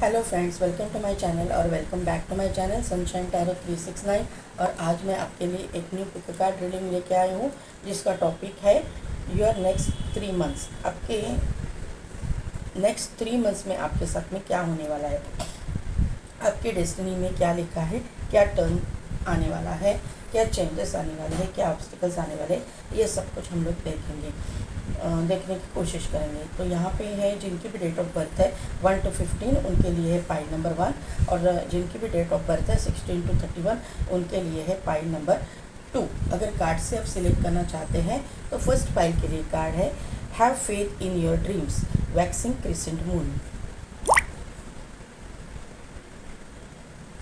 Hello friends, welcome to my channel और welcome back to my channel sunshine tarot 369। और आज मैं आपके लिए एक न्यू पिक कार्ड रीडिंग लेके आई हूँ जिसका टॉपिक है योर नेक्स्ट 3 मंथ्स। आपके नेक्स्ट 3 मंथ्स में आपके साथ में क्या होने वाला है, आपके डेस्टिनी में क्या लिखा है, क्या टर्न आने वाला है, क्या चेंजेस आने वाले हैं, क्या ऑब्स्टिकल्स आने वाले हैं, ये सब कुछ हम लोग देखने की कोशिश करेंगे। तो यहाँ पे है जिनकी भी डेट ऑफ बर्थ है 1 to 15 उनके लिए है पाइल नंबर 1, और जिनकी भी डेट ऑफ बर्थ है 16 to 31 उनके लिए है पाइल नंबर 2। अगर कार्ड से आप सिलेक्ट करना चाहते हैं तो फर्स्ट पाइल के लिए कार्ड है have faith in your dreams, waxing crescent moon.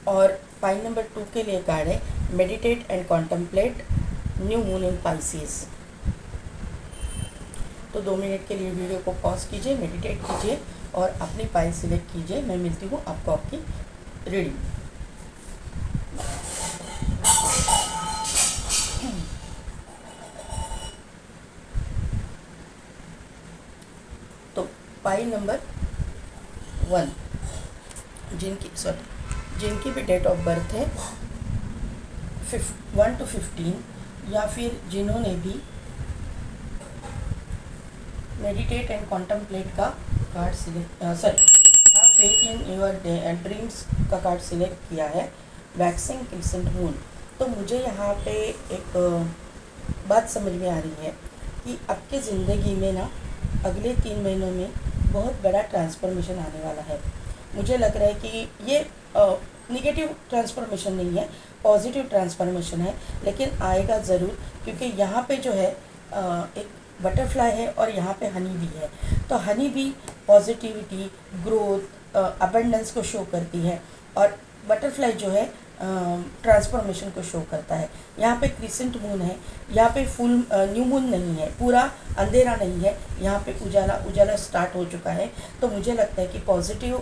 और पाइल नंबर 2 के लिए कार्ड है meditate and contemplate new moon in Pisces. तो 2 मिनट के लिए वीडियो को पॉज कीजिए, मेडिटेट कीजिए और अपनी पाइल सिलेक्ट कीजिए। मैं मिलती हूँ आपको आपकी रीडिंग। तो पाइल नंबर 1 जिनकी भी डेट ऑफ बर्थ है 1 to 15 या फिर जिन्होंने भी मेडिटेट एंड कॉन्टम्पलेट का card select have faith in your dreams का कार्ड सिलेक्ट किया है, वैक्सिंग क्रिसेंट मून। तो मुझे यहाँ पे एक बात समझ में आ रही है कि आपके ज़िंदगी में ना अगले 3 महीनों में बहुत बड़ा ट्रांसफॉर्मेशन आने वाला है। मुझे लग रहा है कि ये निगेटिव ट्रांसफॉर्मेशन नहीं है, पॉजिटिव ट्रांसफॉर्मेशन है, लेकिन आएगा ज़रूर, क्योंकि यहाँ पे जो है एक बटरफ्लाई है और यहाँ पे हनी भी है। तो हनी भी पॉजिटिविटी, ग्रोथ, अबंडेंस को शो करती है, और बटरफ्लाई जो है ट्रांसफॉर्मेशन को शो करता है। यहाँ पे क्रिसेंट मून है, यहाँ पे फुल न्यू मून नहीं है, पूरा अंधेरा नहीं है, यहाँ पे उजाला स्टार्ट हो चुका है। तो मुझे लगता है कि पॉजिटिव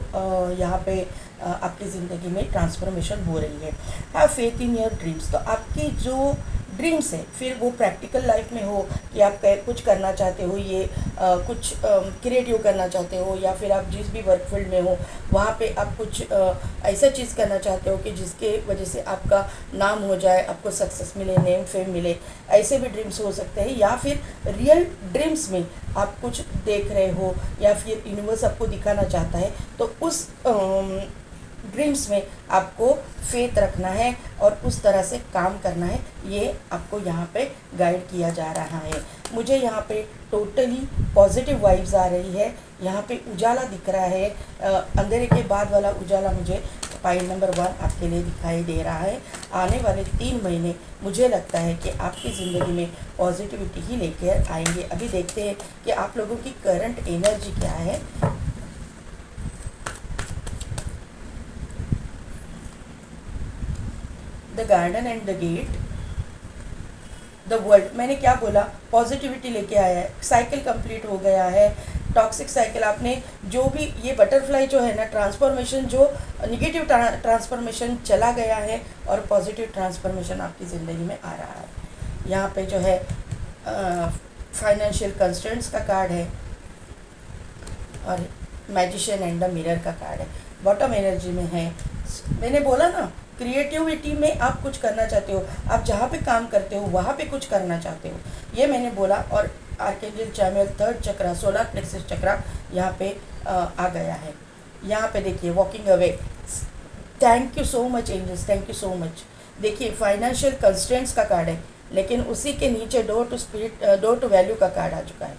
यहाँ पे आपकी ज़िंदगी में ट्रांसफॉर्मेशन हो रही है। Have faith in your dreams. तो आपकी जो ड्रीम्स है, फिर वो प्रैक्टिकल लाइफ में हो कि आप कुछ करना चाहते हो, ये कुछ क्रिएटिव करना चाहते हो, या फिर आप जिस भी वर्क फील्ड में हो वहाँ पे आप कुछ ऐसा चीज़ करना चाहते हो कि जिसके वजह से आपका नाम हो जाए, आपको सक्सेस मिले, नेम फेम मिले, ऐसे भी ड्रीम्स हो सकते हैं। या फिर रियल ड्रीम्स में आप कुछ देख रहे हो या फिर यूनिवर्स आपको दिखाना चाहता है, तो उस ड्रीम्स में आपको फेथ रखना है और उस तरह से काम करना है। ये आपको यहाँ पे गाइड किया जा रहा है। मुझे यहाँ पे टोटली पॉजिटिव वाइब्स आ रही है। यहाँ पे उजाला दिख रहा है, अंधेरे के बाद वाला उजाला मुझे पाइल नंबर 1 आपके लिए दिखाई दे रहा है। आने वाले 3 महीने मुझे लगता है कि आपकी ज़िंदगी में पॉजिटिविटी ही लेकर आएंगे। अभी देखते हैं कि आप लोगों की करंट एनर्जी क्या है। The garden and the gate, the world. मैंने क्या बोला, पॉजिटिविटी लेके आया है, साइकिल कंप्लीट हो गया है, टॉक्सिक साइकिल। आपने जो भी ये बटरफ्लाई जो है ना, ट्रांसफॉर्मेशन, जो निगेटिव ट्रांसफॉर्मेशन चला गया है और पॉजिटिव ट्रांसफॉर्मेशन आपकी ज़िंदगी में आ रहा है। यहाँ पे जो है फाइनेंशियल कंस्ट्रेंट्स का कार्ड है और मैजिशियन एंड द मिरर का कार्ड है। बॉटम एनर्जी में है। मैंने बोला ना, क्रिएटिविटी में आप कुछ करना चाहते हो, आप जहाँ पे काम करते हो वहाँ पे कुछ करना चाहते हो, ये मैंने बोला। और archangel Chamuel 3rd chakra, solar plexus chakra यहाँ पे आ गया है। यहाँ पे देखिए walking away. Thank you so much angels, thank you so much. देखिए फाइनेंशियल कंस्ट्रेंट्स का कार्ड है, लेकिन उसी के नीचे door to spirit, door to value का कार्ड आ चुका है।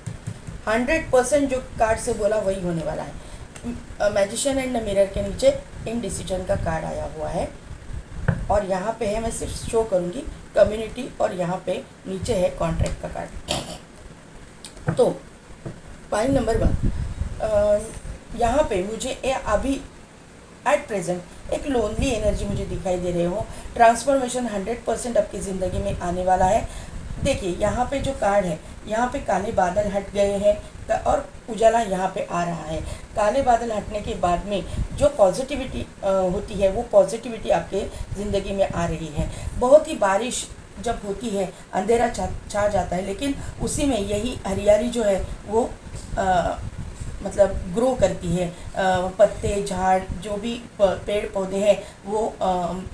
100% जो कार्ड से बोला वही होने वाला है। मैजिशियन एंड मिरर के नीचे इनडिसीजन का कार्ड आया हुआ है। और यहाँ पे है, मैं सिर्फ शो करूँगी कम्युनिटी, और यहाँ पे नीचे है कॉन्ट्रैक्ट का कार्ड। तो पाइल नंबर 1, यहाँ पे मुझे अभी एट प्रेजेंट एक लोनली एनर्जी मुझे दिखाई दे रहे हो। ट्रांसफॉर्मेशन 100% आपकी ज़िंदगी में आने वाला है। देखिए यहाँ पे जो कार्ड है, यहाँ पे काले बादल हट गए हैं और उजाला यहाँ पे आ रहा है। काले बादल हटने के बाद में जो पॉजिटिविटी होती है, वो पॉजिटिविटी आपके ज़िंदगी में आ रही है। बहुत ही बारिश जब होती है अंधेरा छा जाता है, लेकिन उसी में यही हरियाली जो है वो मतलब ग्रो करती है। पत्ते, झाड़, जो भी पेड़ पौधे हैं वो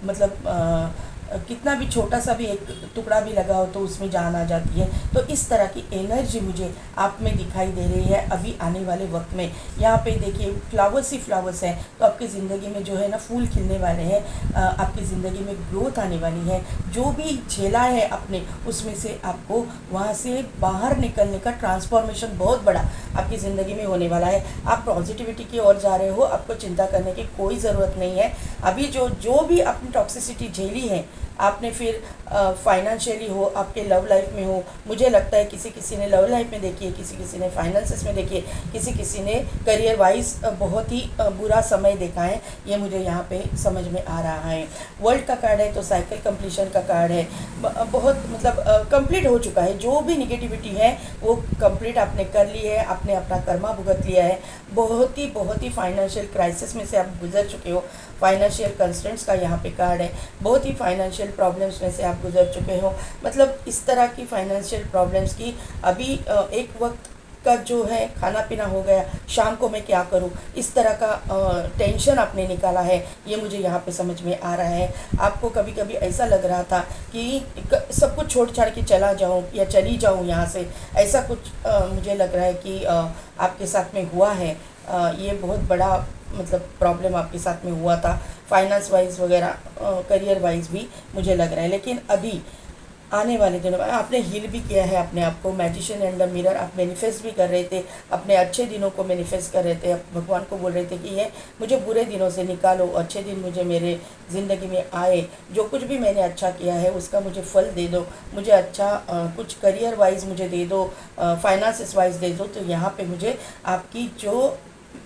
मतलब कितना भी छोटा सा भी एक टुकड़ा भी लगाओ तो उसमें जान आ जाती है। तो इस तरह की एनर्जी मुझे आप में दिखाई दे रही है अभी आने वाले वक्त में। यहाँ पे देखिए फ्लावर्स ही फ्लावर्स हैं, तो आपकी ज़िंदगी में जो है ना फूल खिलने वाले हैं, आपकी ज़िंदगी में ग्रोथ आने वाली है। जो भी झेला है आपने उसमें से आपको वहाँ से बाहर निकलने का ट्रांसफॉर्मेशन बहुत बड़ा आपकी ज़िंदगी में होने वाला है। आप पॉजिटिविटी की ओर जा रहे हो, आपको चिंता करने की कोई ज़रूरत नहीं है। अभी जो भी आपने टॉक्सिसिटी झेली है आपने, फिर फाइनेंशियली हो, आपके लव लाइफ में हो, मुझे लगता है किसी किसी ने लव लाइफ में देखी है, किसी किसी ने फाइनेंसेस में देखी है, किसी किसी ने करियर वाइज बहुत ही बुरा समय देखा है। ये मुझे यहाँ पे समझ में आ रहा है। वर्ल्ड का कार्ड है तो साइकिल कंप्लीशन का कार्ड है। बहुत मतलब कंप्लीट हो चुका है, जो भी निगेटिविटी है वो कंप्लीट आपने कर ली है, आपने अपना कर्मा भुगत लिया है। बहुत ही फाइनेंशियल क्राइसिस में से आप गुजर चुके हो। फाइनेंशियल कंस्ट्रेंट्स का यहाँ पे कार्ड है। बहुत ही फाइनेंशियल प्रॉब्लम्स में से आप गुजर चुके हो। मतलब इस तरह की फाइनेंशियल प्रॉब्लम्स की अभी एक वक्त का जो है खाना पीना हो गया, शाम को मैं क्या करूं, इस तरह का टेंशन आपने निकाला है, ये मुझे यहाँ पे समझ में आ रहा है। आपको कभी कभी ऐसा लग रहा था कि सब कुछ छोड़ छाड़ के चला जाऊं या चली जाऊं यहाँ से, ऐसा कुछ मुझे लग रहा है कि आपके साथ में हुआ है। ये बहुत बड़ा मतलब प्रॉब्लम आपके साथ में हुआ था, फाइनेंस वाइज वगैरह, करियर वाइज भी मुझे लग रहा है। लेकिन अभी आने वाले दिनों में आपने हील भी किया है अपने आप को। मैजिशियन एंड द मिरर आप मैनिफेस्ट भी कर रहे थे, अपने अच्छे दिनों को मैनिफेस्ट कर रहे थे। आप भगवान को बोल रहे थे कि ये मुझे बुरे दिनों से निकालो, अच्छे दिन मुझे मेरे ज़िंदगी में आए, जो कुछ भी मैंने अच्छा किया है उसका मुझे फल दे दो, मुझे अच्छा कुछ करियर वाइज मुझे दे दो, फाइनेंस वाइज दे दो। तो यहाँ पर मुझे आपकी जो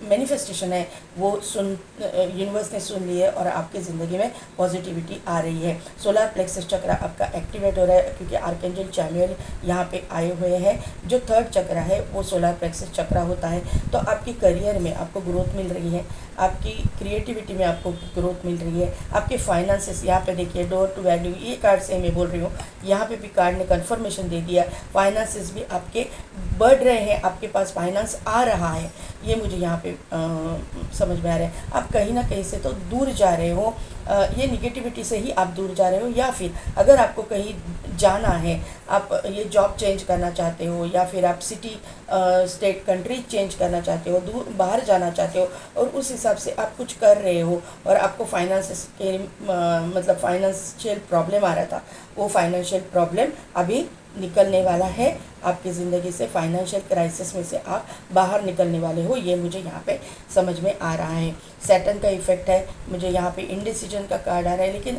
मैनिफेस्टेशन है वो यूनिवर्स ने सुन ली है और आपकी ज़िंदगी में पॉजिटिविटी आ रही है। सोलर प्लेक्सस चक्र आपका एक्टिवेट हो रहा है क्योंकि आर्कएंजल चैमुएल यहाँ पे आए हुए हैं। जो थर्ड चक्र है वो सोलर प्लेक्सस चक्र होता है। तो आपकी करियर में आपको ग्रोथ मिल रही है, आपकी क्रिएटिविटी में आपको ग्रोथ मिल रही है, आपके फाइनेंसेस यहाँ पे देखिए डोर टू वैल्यू, ये कार्ड से मैं बोल रही हूँ, यहाँ पे भी कार्ड ने कन्फर्मेशन दे दिया। फाइनेंसेस भी आपके बढ़ रहे हैं, आपके पास फाइनेंस आ रहा है, ये मुझे यहाँ पे समझ में आ रहा है। आप कहीं ना कहीं से तो दूर जा रहे हो, ये निगेटिविटी से ही आप दूर जा रहे हो, या फिर अगर आपको कहीं जाना है, आप ये जॉब चेंज करना चाहते हो, या फिर आप सिटी स्टेट कंट्री चेंज करना चाहते हो, दूर बाहर जाना चाहते हो, और उस हिसाब से आप कुछ कर रहे हो और आपको फाइनेंस के मतलब फाइनेंशियल प्रॉब्लम आ रहा था, वो फाइनेंशियल प्रॉब्लम अभी निकलने वाला है आपकी ज़िंदगी से। फाइनेंशियल क्राइसिस में से आप बाहर निकलने वाले हो, ये मुझे यहाँ पे समझ में आ रहा है। सैटर्न का इफेक्ट है, मुझे यहाँ पे इंडिसीजन का कार्ड आ रहा है। लेकिन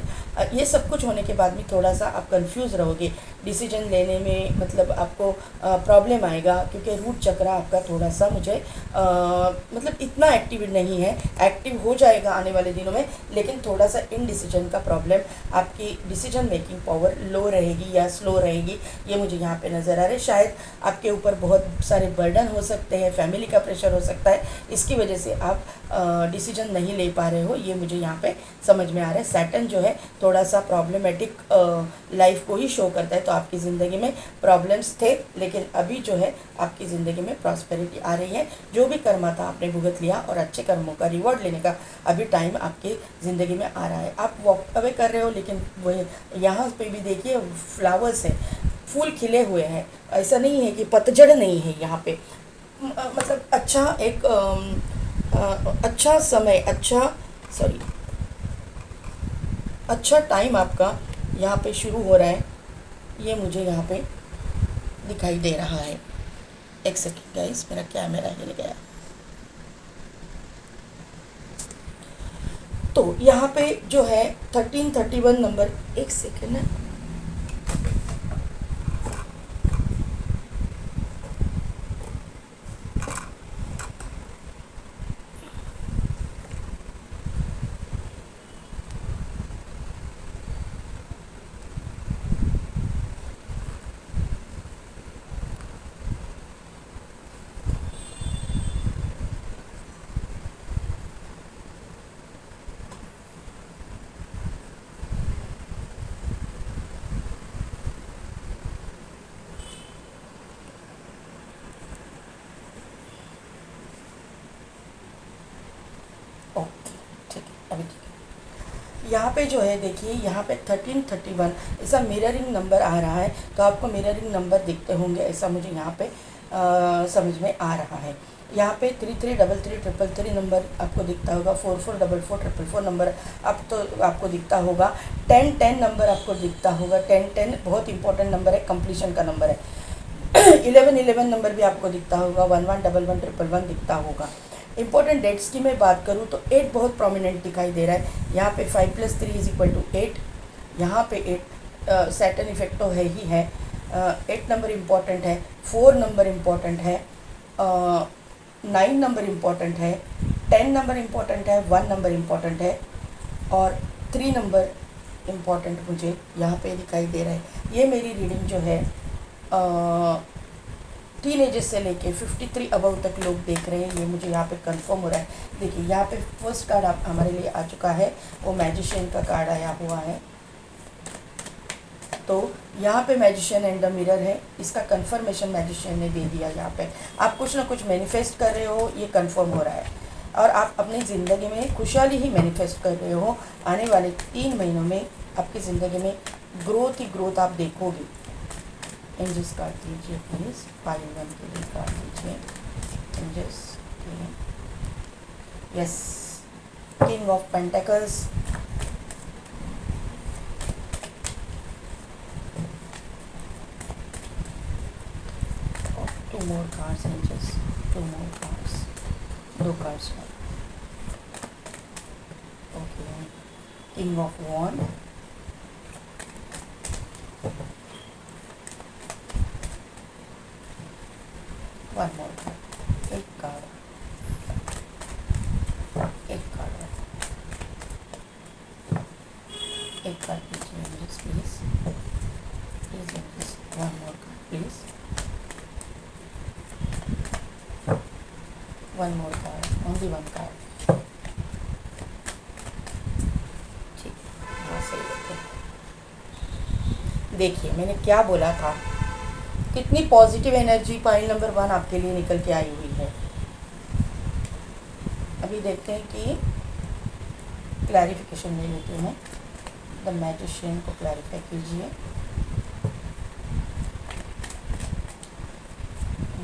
ये सब कुछ होने के बाद भी थोड़ा सा आप कंफ्यूज रहोगे डिसीजन लेने में, मतलब आपको प्रॉब्लम आएगा क्योंकि रूट चक्र आपका थोड़ा सा मुझे मतलब इतना एक्टिव नहीं है। एक्टिव हो जाएगा आने वाले दिनों में, लेकिन थोड़ा सा इनडिसीजन का प्रॉब्लम, आपकी डिसीजन मेकिंग पावर लो रहेगी या स्लो रहेगी, ये मुझे यहाँ पे नज़र आ रहा है। शायद आपके ऊपर बहुत सारे बर्डन हो सकते हैं, फैमिली का प्रेशर हो सकता है, इसकी वजह से आप डिसीजन नहीं ले पा रहे हो, ये मुझे यहाँ पे समझ में आ रहा है। सैटर्न जो है थोड़ा सा प्रॉब्लमेटिक लाइफ को ही शो करता है। तो आपकी ज़िंदगी में प्रॉब्लम्स थे, लेकिन अभी जो है आपकी ज़िंदगी में प्रॉस्पेरिटी आ रही है। जो भी कर्मा था आपने भुगत लिया और अच्छे कर्मों का रिवॉर्ड लेने का अभी टाइम आपकी ज़िंदगी में आ रहा है। आप वॉक अवे कर रहे हो, लेकिन वो यहाँ पे भी देखिए फ्लावर्स है, फूल खिले हुए हैं, ऐसा नहीं है कि पतझड़ नहीं है यहाँ पे। मतलब अच्छा एक अच्छा समय, अच्छा टाइम आपका यहाँ पे शुरू हो रहा है, ये मुझे यहाँ पे दिखाई दे रहा है। एक सेकेंड गाइस, मेरा कैमरा हिल गया। तो यहाँ पे जो है 1331 नंबर, एक सेकेंड है, अभी ठीक है। यहाँ पे जो है देखिए, यहाँ पे 1331 ऐसा मिररिंग नंबर आ रहा है, तो आपको मिररिंग नंबर दिखते होंगे, ऐसा मुझे यहाँ पे समझ में आ रहा है। यहाँ पे 333333 नंबर आपको दिखता होगा, 444444 नंबर आपको दिखता होगा, 1010 नंबर आपको दिखता होगा। 1010 बहुत इंपॉर्टेंट नंबर है, कंप्लीशन का नंबर है। 1111 नंबर भी आपको दिखता होगा, 111111 दिखता होगा। इंपॉर्टेंट डेट्स की मैं बात करूँ तो 8 बहुत प्रोमिनेंट दिखाई दे रहा है। यहाँ पे 5 + 3 = 8, यहाँ पे 8 सैटर्न इफेक्ट तो है ही है। 8 नंबर इम्पॉर्टेंट है, 4 नंबर इम्पॉर्टेंट है, 9 नंबर इम्पॉर्टेंट है, 10 नंबर इम्पॉर्टेंट है, 1 नंबर इम्पॉर्टेंट है और 3 नंबर इम्पॉर्टेंट मुझे यहाँ पे दिखाई दे रहा है। ये मेरी रीडिंग जो है टीनेजर्स से लेके 53 अबव तक लोग देख रहे हैं, ये मुझे यहाँ पे कंफर्म हो रहा है। देखिए यहाँ पे फर्स्ट कार्ड हमारे लिए आ चुका है, वो मैजिशियन का कार्ड आया हुआ है। तो यहाँ पे मैजिशियन एंड द मिरर है, इसका कंफर्मेशन मैजिशियन ने दे दिया। यहाँ पे आप कुछ ना कुछ मैनिफेस्ट कर रहे हो, ये कंफर्म हो रहा है, और आप अपनी ज़िंदगी में खुशहाली ही मैनिफेस्ट कर रहे हो। आने वाले 3 महीनों में आपकी ज़िंदगी में ग्रोथ ही ग्रोथ आप देखोगे। एंजल्स कार्ड दीजिए प्लीज़, पाइल 1 के लिए कार्ड दीजिए angels. Yes, king of pentacles, two more cards angels, 2 more cards, 2 cards. Okay, king of wand, one more card, एक कार्ड, एक कार्ड, एक कार्ड दीजिए angels please, please angels, one more card please, one more card, only 1 card. ठीक, हाँ सही है। देखिए मैंने क्या बोला था, कितनी पॉजिटिव एनर्जी पाइल नंबर 1 आपके लिए निकल के आई हुई है। अभी देखते हैं कि क्लैरिफिकेशन ले लेते हैं। द मैजिशियन को क्लैरिफाई कीजिए।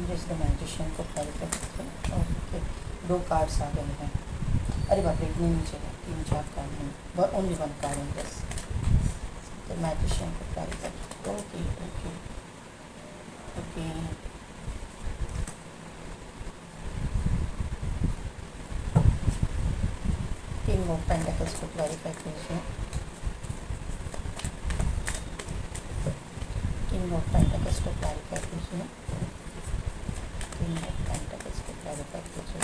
जिस द मैजिशियन को क्लैरिफाई कीजिए। ओके, 2 कार्ड्स आ गए हैं। अरे बाप रे, इतने नीचे है, 3-4 कार्ड नहीं, बट ओनली 1 कार्ड है बस। द मैजिशियन को clarify. Okay okay okay, king of pentacles को क्लैरिफाई कीजिए। किंग ऑफ पेंटिकल्स को क्लैरिफाई कीजिए। किंग ऑफ पेंटिकल्स को क्लैरिफाई कीजिए।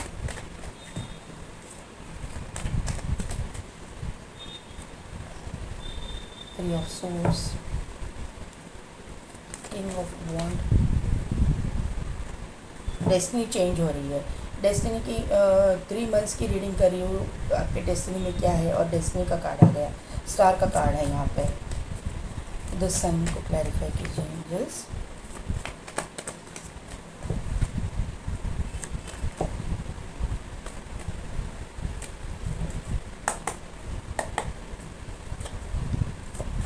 Three of swords, king of wand. Destiny change हो रही है। डेस्टिनी की 3 मंथ्स की रीडिंग कर रही हूँ, आपके डेस्टिनी में क्या है, और डेस्टिनी का कार्ड आ गया, स्टार का कार्ड है यहाँ पे। द सन को क्लैरिफाई कीजिए एंजल्स।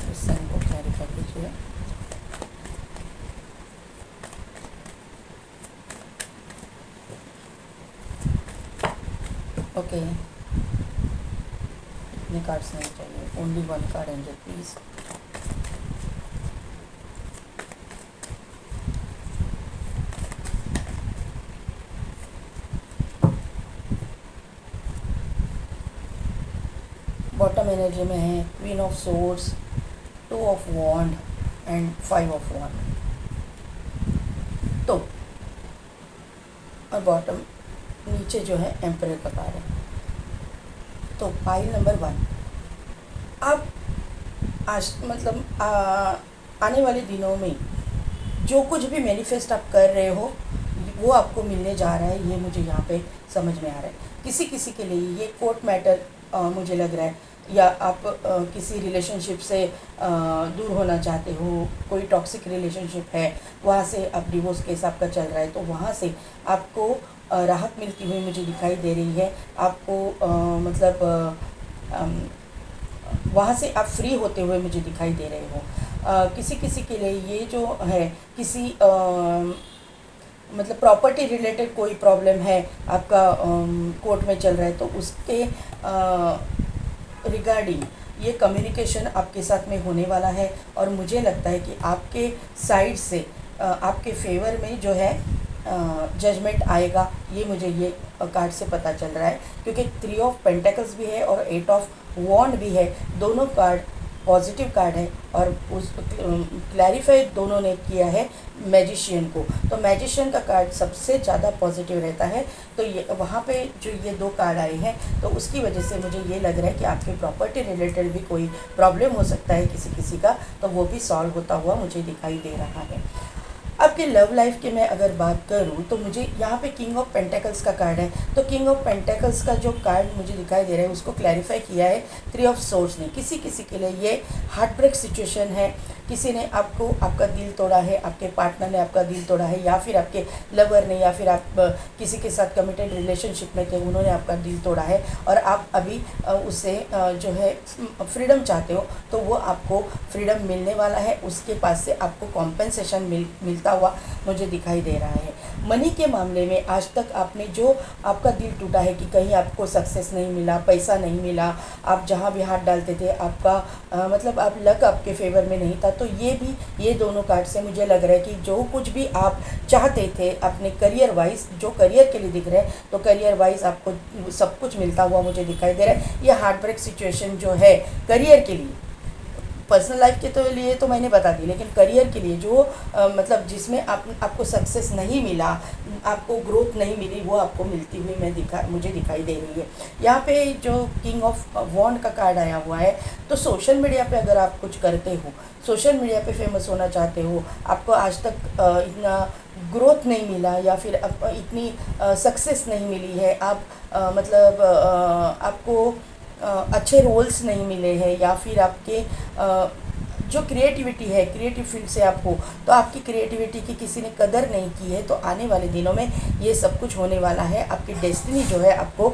द सन को क्लैरिफाई कीजिए। ओके, इतने कार्ड्स नहीं चाहिए, only 1 card angel please. Bottom energy में है queen of swords, 2 of wand and 5 of wand. तो और बॉटम नीचे जो है एम्परर का कार्ड है। तो पाइल नंबर 1, आप आज मतलब आने वाले दिनों में जो कुछ भी मैनिफेस्ट आप कर रहे हो वो आपको मिलने जा रहा है, ये मुझे यहाँ पे समझ में आ रहा है। किसी किसी के लिए ये कोर्ट मैटर मुझे लग रहा है, या आप किसी रिलेशनशिप से दूर होना चाहते हो, कोई टॉक्सिक रिलेशनशिप है, वहाँ से आप डिवोर्स केस आपका चल रहा है, तो वहाँ से आपको राहत मिलती हुई मुझे दिखाई दे रही है। आपको मतलब वहाँ से आप फ्री होते हुए मुझे दिखाई दे रहे हो। किसी किसी के लिए ये जो है किसी मतलब प्रॉपर्टी रिलेटेड कोई प्रॉब्लम है आपका, कोर्ट में चल रहा है, तो उसके रिगार्डिंग ये कम्युनिकेशन आपके साथ में होने वाला है। और मुझे लगता है कि आपके साइड से आपके फेवर में जो है जजमेंट आएगा, ये मुझे ये कार्ड से पता चल रहा है, क्योंकि 3 ऑफ पेंटेकल्स भी है और 8 ऑफ वॉन्ड भी है। दोनों कार्ड पॉजिटिव कार्ड है और उस क्लैरिफाई दोनों ने किया है मैजिशियन को। तो मैजिशियन का कार्ड सबसे ज़्यादा पॉजिटिव रहता है। तो ये वहाँ पे जो ये 2 कार्ड आए हैं, तो उसकी वजह से मुझे ये लग रहा है कि आपके प्रॉपर्टी रिलेटेड भी कोई प्रॉब्लम हो सकता है किसी किसी का, तो वो भी सॉल्व होता हुआ मुझे दिखाई दे रहा है। आपके लव लाइफ की मैं अगर बात करूं तो मुझे यहाँ पे किंग ऑफ पेंटेकल्स का कार्ड है। तो किंग ऑफ पेंटेकल्स का जो कार्ड मुझे दिखाई दे रहा है उसको क्लैरिफाई किया है 3 ऑफ सोर्ड्स ने। किसी किसी के लिए ये हार्ट ब्रेक सिचुएशन है, किसी ने आपको आपका दिल तोड़ा है, आपके पार्टनर ने आपका दिल तोड़ा है, या फिर आपके लवर ने, या फिर आप किसी के साथ कमिटेड रिलेशनशिप में थे, उन्होंने आपका दिल तोड़ा है और आप अभी उससे जो है फ्रीडम चाहते हो, तो वो आपको फ्रीडम मिलने वाला है। उसके पास से आपको कॉम्पेंसेशन मिलता हुआ मुझे दिखाई दे रहा है। मनी के मामले में आज तक आपने जो आपका दिल टूटा है कि कहीं आपको सक्सेस नहीं मिला, पैसा नहीं मिला, आप जहाँ भी हाथ डालते थे आपका मतलब आप लक आपके फेवर में नहीं था, तो ये दोनों कार्ड से मुझे लग रहा है कि जो कुछ भी आप चाहते थे अपने करियर वाइज, जो करियर के लिए दिख रहे हैं, तो करियर वाइज आपको सब कुछ मिलता हुआ मुझे दिखाई दे रहा है। ये हार्ट ब्रेक सिचुएशन जो है करियर के लिए, पर्सनल लाइफ के तो लिए तो मैंने बता दी, लेकिन करियर के लिए जो मतलब जिसमें आपको सक्सेस नहीं मिला, आपको ग्रोथ नहीं मिली, वो आपको मिलती हुई मुझे दिखाई दे रही है। यहाँ पे जो किंग ऑफ वॉन्ड का कार्ड आया हुआ है, तो सोशल मीडिया पे अगर आप कुछ करते हो, सोशल मीडिया पे फेमस होना चाहते हो, आपको आज तक इतना ग्रोथ नहीं मिला या फिर इतनी सक्सेस नहीं मिली है, आप मतलब आपको अच्छे रोल्स नहीं मिले हैं, या फिर आपके जो क्रिएटिविटी है, क्रिएटिव फील्ड से आप हो, तो आपकी क्रिएटिविटी की किसी ने कदर नहीं की है, तो आने वाले दिनों में ये सब कुछ होने वाला है। आपकी डेस्टिनी जो है आपको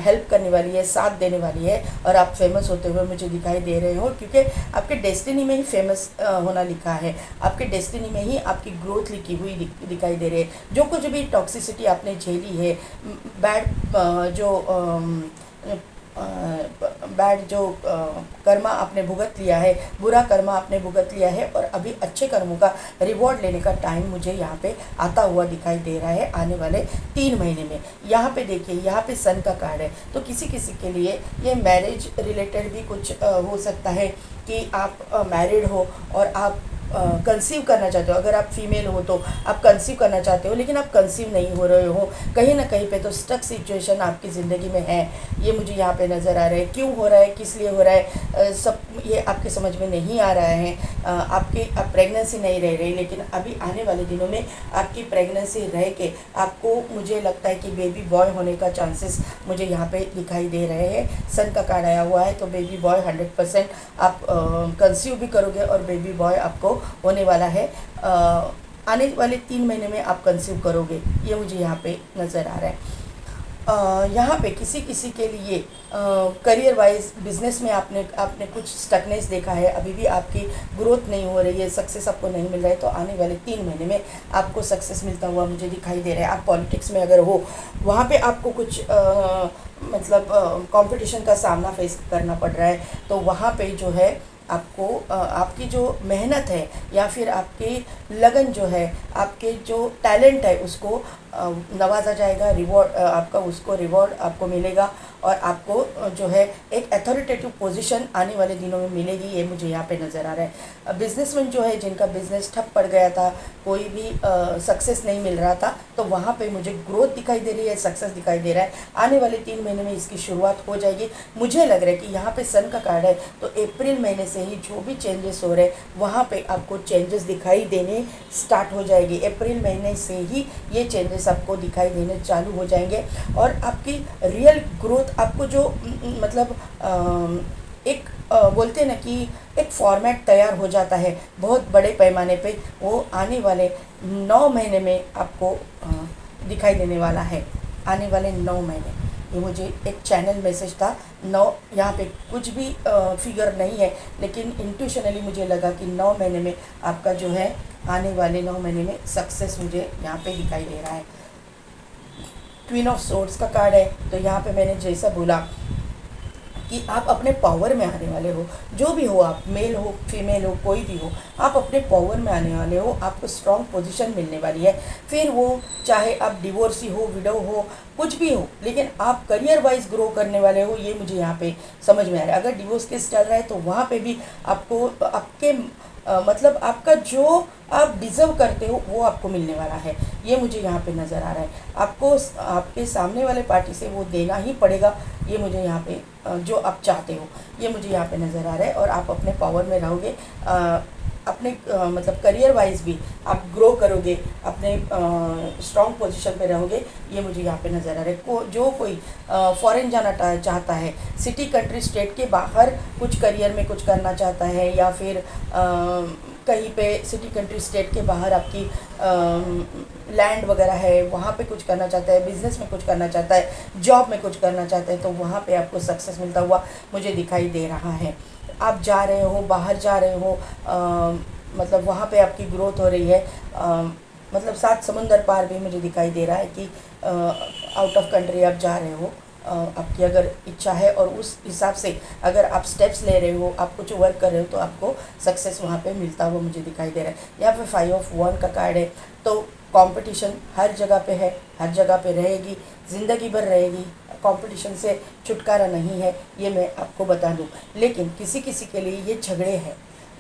हेल्प करने वाली है, साथ देने वाली है, और आप फेमस होते हुए मुझे दिखाई दे रहे हो, क्योंकि आपके डेस्टिनी में ही फेमस होना लिखा है, आपके डेस्टिनी में ही आपकी ग्रोथ लिखी हुई दिखाई दे रही है। जो कुछ भी टॉक्सिसिटी आपने झेली है, बैड जो कर्मा आपने भुगत लिया है, बुरा कर्मा आपने भुगत लिया है, और अभी अच्छे कर्मों का रिवॉर्ड लेने का टाइम मुझे यहाँ पे आता हुआ दिखाई दे रहा है आने वाले 3 महीने में। यहाँ पे देखिए, यहाँ पे सन का कार्ड है, तो किसी किसी के लिए ये मैरिज रिलेटेड भी कुछ हो सकता है कि आप मैरिड हो और आप कंसीव करना चाहते हो। अगर आप फीमेल हो तो आप कंसीव करना चाहते हो, लेकिन आप कंसीव नहीं हो रहे हो, कहीं ना कहीं पे तो स्टक सिचुएशन आपकी ज़िंदगी में है, ये मुझे यहाँ पे नज़र आ रहा है। क्यों हो रहा है, किस लिए हो रहा है, सब ये आपके समझ में नहीं आ रहा है। आप प्रेगनेंसी नहीं रह रही, लेकिन अभी आने वाले दिनों में आपकी प्रेगनेंसी रह के आपको मुझे लगता है कि बेबी बॉय होने का चांसेस मुझे यहाँ पे दिखाई दे रहे हैं। सन का कार्ड आया हुआ है, तो बेबी बॉय 100% आप कंसीव भी करोगे और बेबी बॉय आपको होने वाला है। आने वाले 3 महीने में आप कंसीव करोगे, ये मुझे यहाँ पे नज़र आ रहा है। यहाँ पे किसी किसी के लिए करियर वाइज बिजनेस में आपने कुछ स्टकनेस देखा है, अभी भी आपकी ग्रोथ नहीं हो रही है, सक्सेस आपको नहीं मिल रहा है, तो आने वाले 3 महीने में आपको सक्सेस मिलता हुआ मुझे दिखाई दे रहा है। आप पॉलिटिक्स में अगर हो, वहाँ पे आपको कुछ मतलब कंपटीशन का सामना फेस करना पड़ रहा है, तो वहाँ पे जो है आपको आपकी जो मेहनत है या फिर आपकी लगन जो है, आपके जो टैलेंट है, उसको नवाजा जाएगा, रिवॉर्ड आपका उसको रिवॉर्ड आपको मिलेगा, और आपको जो है एक अथॉरिटेटिव पोजीशन आने वाले दिनों में मिलेगी, ये मुझे यहाँ पे नज़र आ रहा है। बिजनेसमैन जो है, जिनका बिजनेस ठप पड़ गया था, कोई भी सक्सेस नहीं मिल रहा था, तो वहाँ पे मुझे ग्रोथ दिखाई दे रही है, सक्सेस दिखाई दे रहा है। आने वाले 3 महीने में इसकी शुरुआत हो जाएगी। मुझे लग रहा है कि यहाँ पे सन का कार्ड है, तो अप्रैल महीने से ही जो भी चेंजेस हो रहे हैं, वहाँ पे आपको चेंजेस दिखाई देने स्टार्ट हो जाएगी। अप्रैल महीने से ही ये चेंजेस आपको दिखाई देने चालू हो जाएंगे, और आपकी रियल ग्रोथ आपको जो मतलब एक बोलते हैं ना कि एक फॉर्मेट तैयार हो जाता है बहुत बड़े पैमाने पे, वो आने वाले 9 महीने में आपको दिखाई देने वाला है। आने वाले 9 महीने ये मुझे एक चैनल मैसेज था। 9, यहाँ पे कुछ भी फिगर नहीं है, लेकिन इंट्यूशनली मुझे लगा कि 9 महीने में आपका जो है, आने वाले 9 महीने में सक्सेस मुझे यहाँ पे दिखाई दे रहा है। क्वीन ऑफ सोर्ड्स का कार्ड है, तो यहाँ पे मैंने जैसा बोला कि आप अपने पावर में आने वाले हो, जो भी हो आप, मेल हो फीमेल हो कोई भी हो, आप अपने पावर में आने वाले हो, आपको स्ट्रॉन्ग पोजीशन मिलने वाली है। फिर वो चाहे आप डिवोर्सी हो, विडो हो, कुछ भी हो, लेकिन आप करियर वाइज ग्रो करने वाले हो, ये मुझे यहाँ पे समझ में आ रहा है। अगर डिवोर्स केस चल रहा है तो वहाँ पे भी आपको आपके मतलब आपका जो आप डिज़र्व करते हो वो आपको मिलने वाला है, ये मुझे यहाँ पे नज़र आ रहा है। आपको आपके सामने वाले पार्टी से वो देना ही पड़ेगा, ये मुझे यहाँ पे जो आप चाहते हो, ये मुझे यहाँ पे नज़र आ रहा है। और आप अपने पावर में रहोगे, अपने मतलब करियर वाइज भी आप ग्रो करोगे, अपने स्ट्रॉन्ग पोजीशन पे रहोगे, ये मुझे यहाँ पे नज़र आ रहा है। जो कोई फॉरेन जाना चाहता है, सिटी कंट्री स्टेट के बाहर कुछ करियर में कुछ करना चाहता है, या फिर कहीं पे सिटी कंट्री स्टेट के बाहर आपकी लैंड वगैरह है, वहाँ पे कुछ करना चाहता है, बिज़नेस में कुछ करना चाहता है, जॉब में कुछ करना चाहता है, तो वहाँ पे आपको सक्सेस मिलता हुआ मुझे दिखाई दे रहा है। आप जा रहे हो, बाहर जा रहे हो, मतलब वहाँ पे आपकी ग्रोथ हो रही है। मतलब 7 समुंदर पार भी मुझे दिखाई दे रहा है कि आउट ऑफ कंट्री आप जा रहे हो, आपकी अगर इच्छा है और उस हिसाब से अगर आप स्टेप्स ले रहे हो, आप कुछ वर्क कर रहे हो, तो आपको सक्सेस वहाँ पे मिलता हुआ मुझे दिखाई दे रहा है। यहाँ पे 5 ऑफ वन का कार्ड है, तो कंपटीशन हर जगह पे है, हर जगह पे रहेगी, ज़िंदगी भर रहेगी। कंपटीशन से छुटकारा नहीं है, ये मैं आपको बता दूं। लेकिन किसी किसी के लिए ये झगड़े हैं,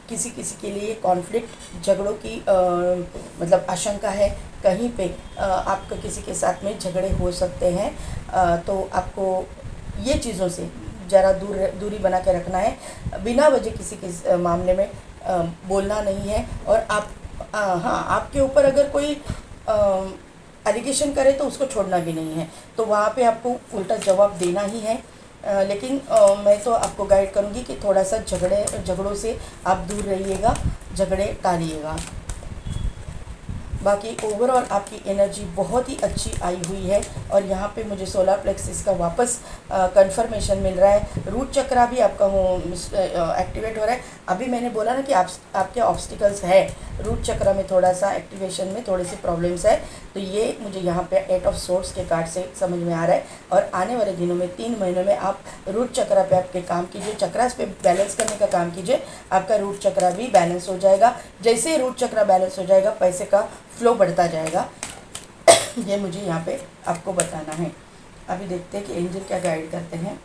किसी किसी के लिए कॉन्फ्लिक्ट, झगड़ों की मतलब आशंका है। कहीं पे आपका किसी के साथ में झगड़े हो सकते हैं, तो आपको ये चीज़ों से ज़रा दूरी बना के रखना है। बिना वजह किसी के मामले में बोलना नहीं है। और आप हाँ, आपके ऊपर अगर कोई एलिगेशन करे तो उसको छोड़ना भी नहीं है, तो वहाँ पे आपको उल्टा जवाब देना ही है। लेकिन मैं तो आपको गाइड करूँगी कि थोड़ा सा झगड़ों से आप दूर रहिएगा, झगड़े टालिएगा। बाकी ओवरऑल आपकी एनर्जी बहुत ही अच्छी आई हुई है। और यहाँ पे मुझे सोलर प्लेक्सिस का वापस कंफर्मेशन मिल रहा है। रूट चक्रा भी आपका एक्टिवेट हो रहा है। अभी मैंने बोला ना कि आपके ऑब्स्टिकल्स है, रूट चक्रा में थोड़ा सा एक्टिवेशन में थोड़ी सी प्रॉब्लम्स है, तो ये मुझे यहाँ पे 8 ऑफ सोर्ड्स के कार्ड से समझ में आ रहा है। और आने वाले दिनों में 3 महीनों में आप रूट चक्रा पे आपके काम कीजिए, चक्रास पे बैलेंस करने का काम कीजिए, आपका रूट चक्रा भी बैलेंस हो जाएगा। जैसे ही रूट चक्रा बैलेंस हो जाएगा, पैसे का फ्लो बढ़ता जाएगा। ये मुझे यहाँ पे आपको बताना है। अभी देखते हैं कि एंजल क्या गाइड करते हैं।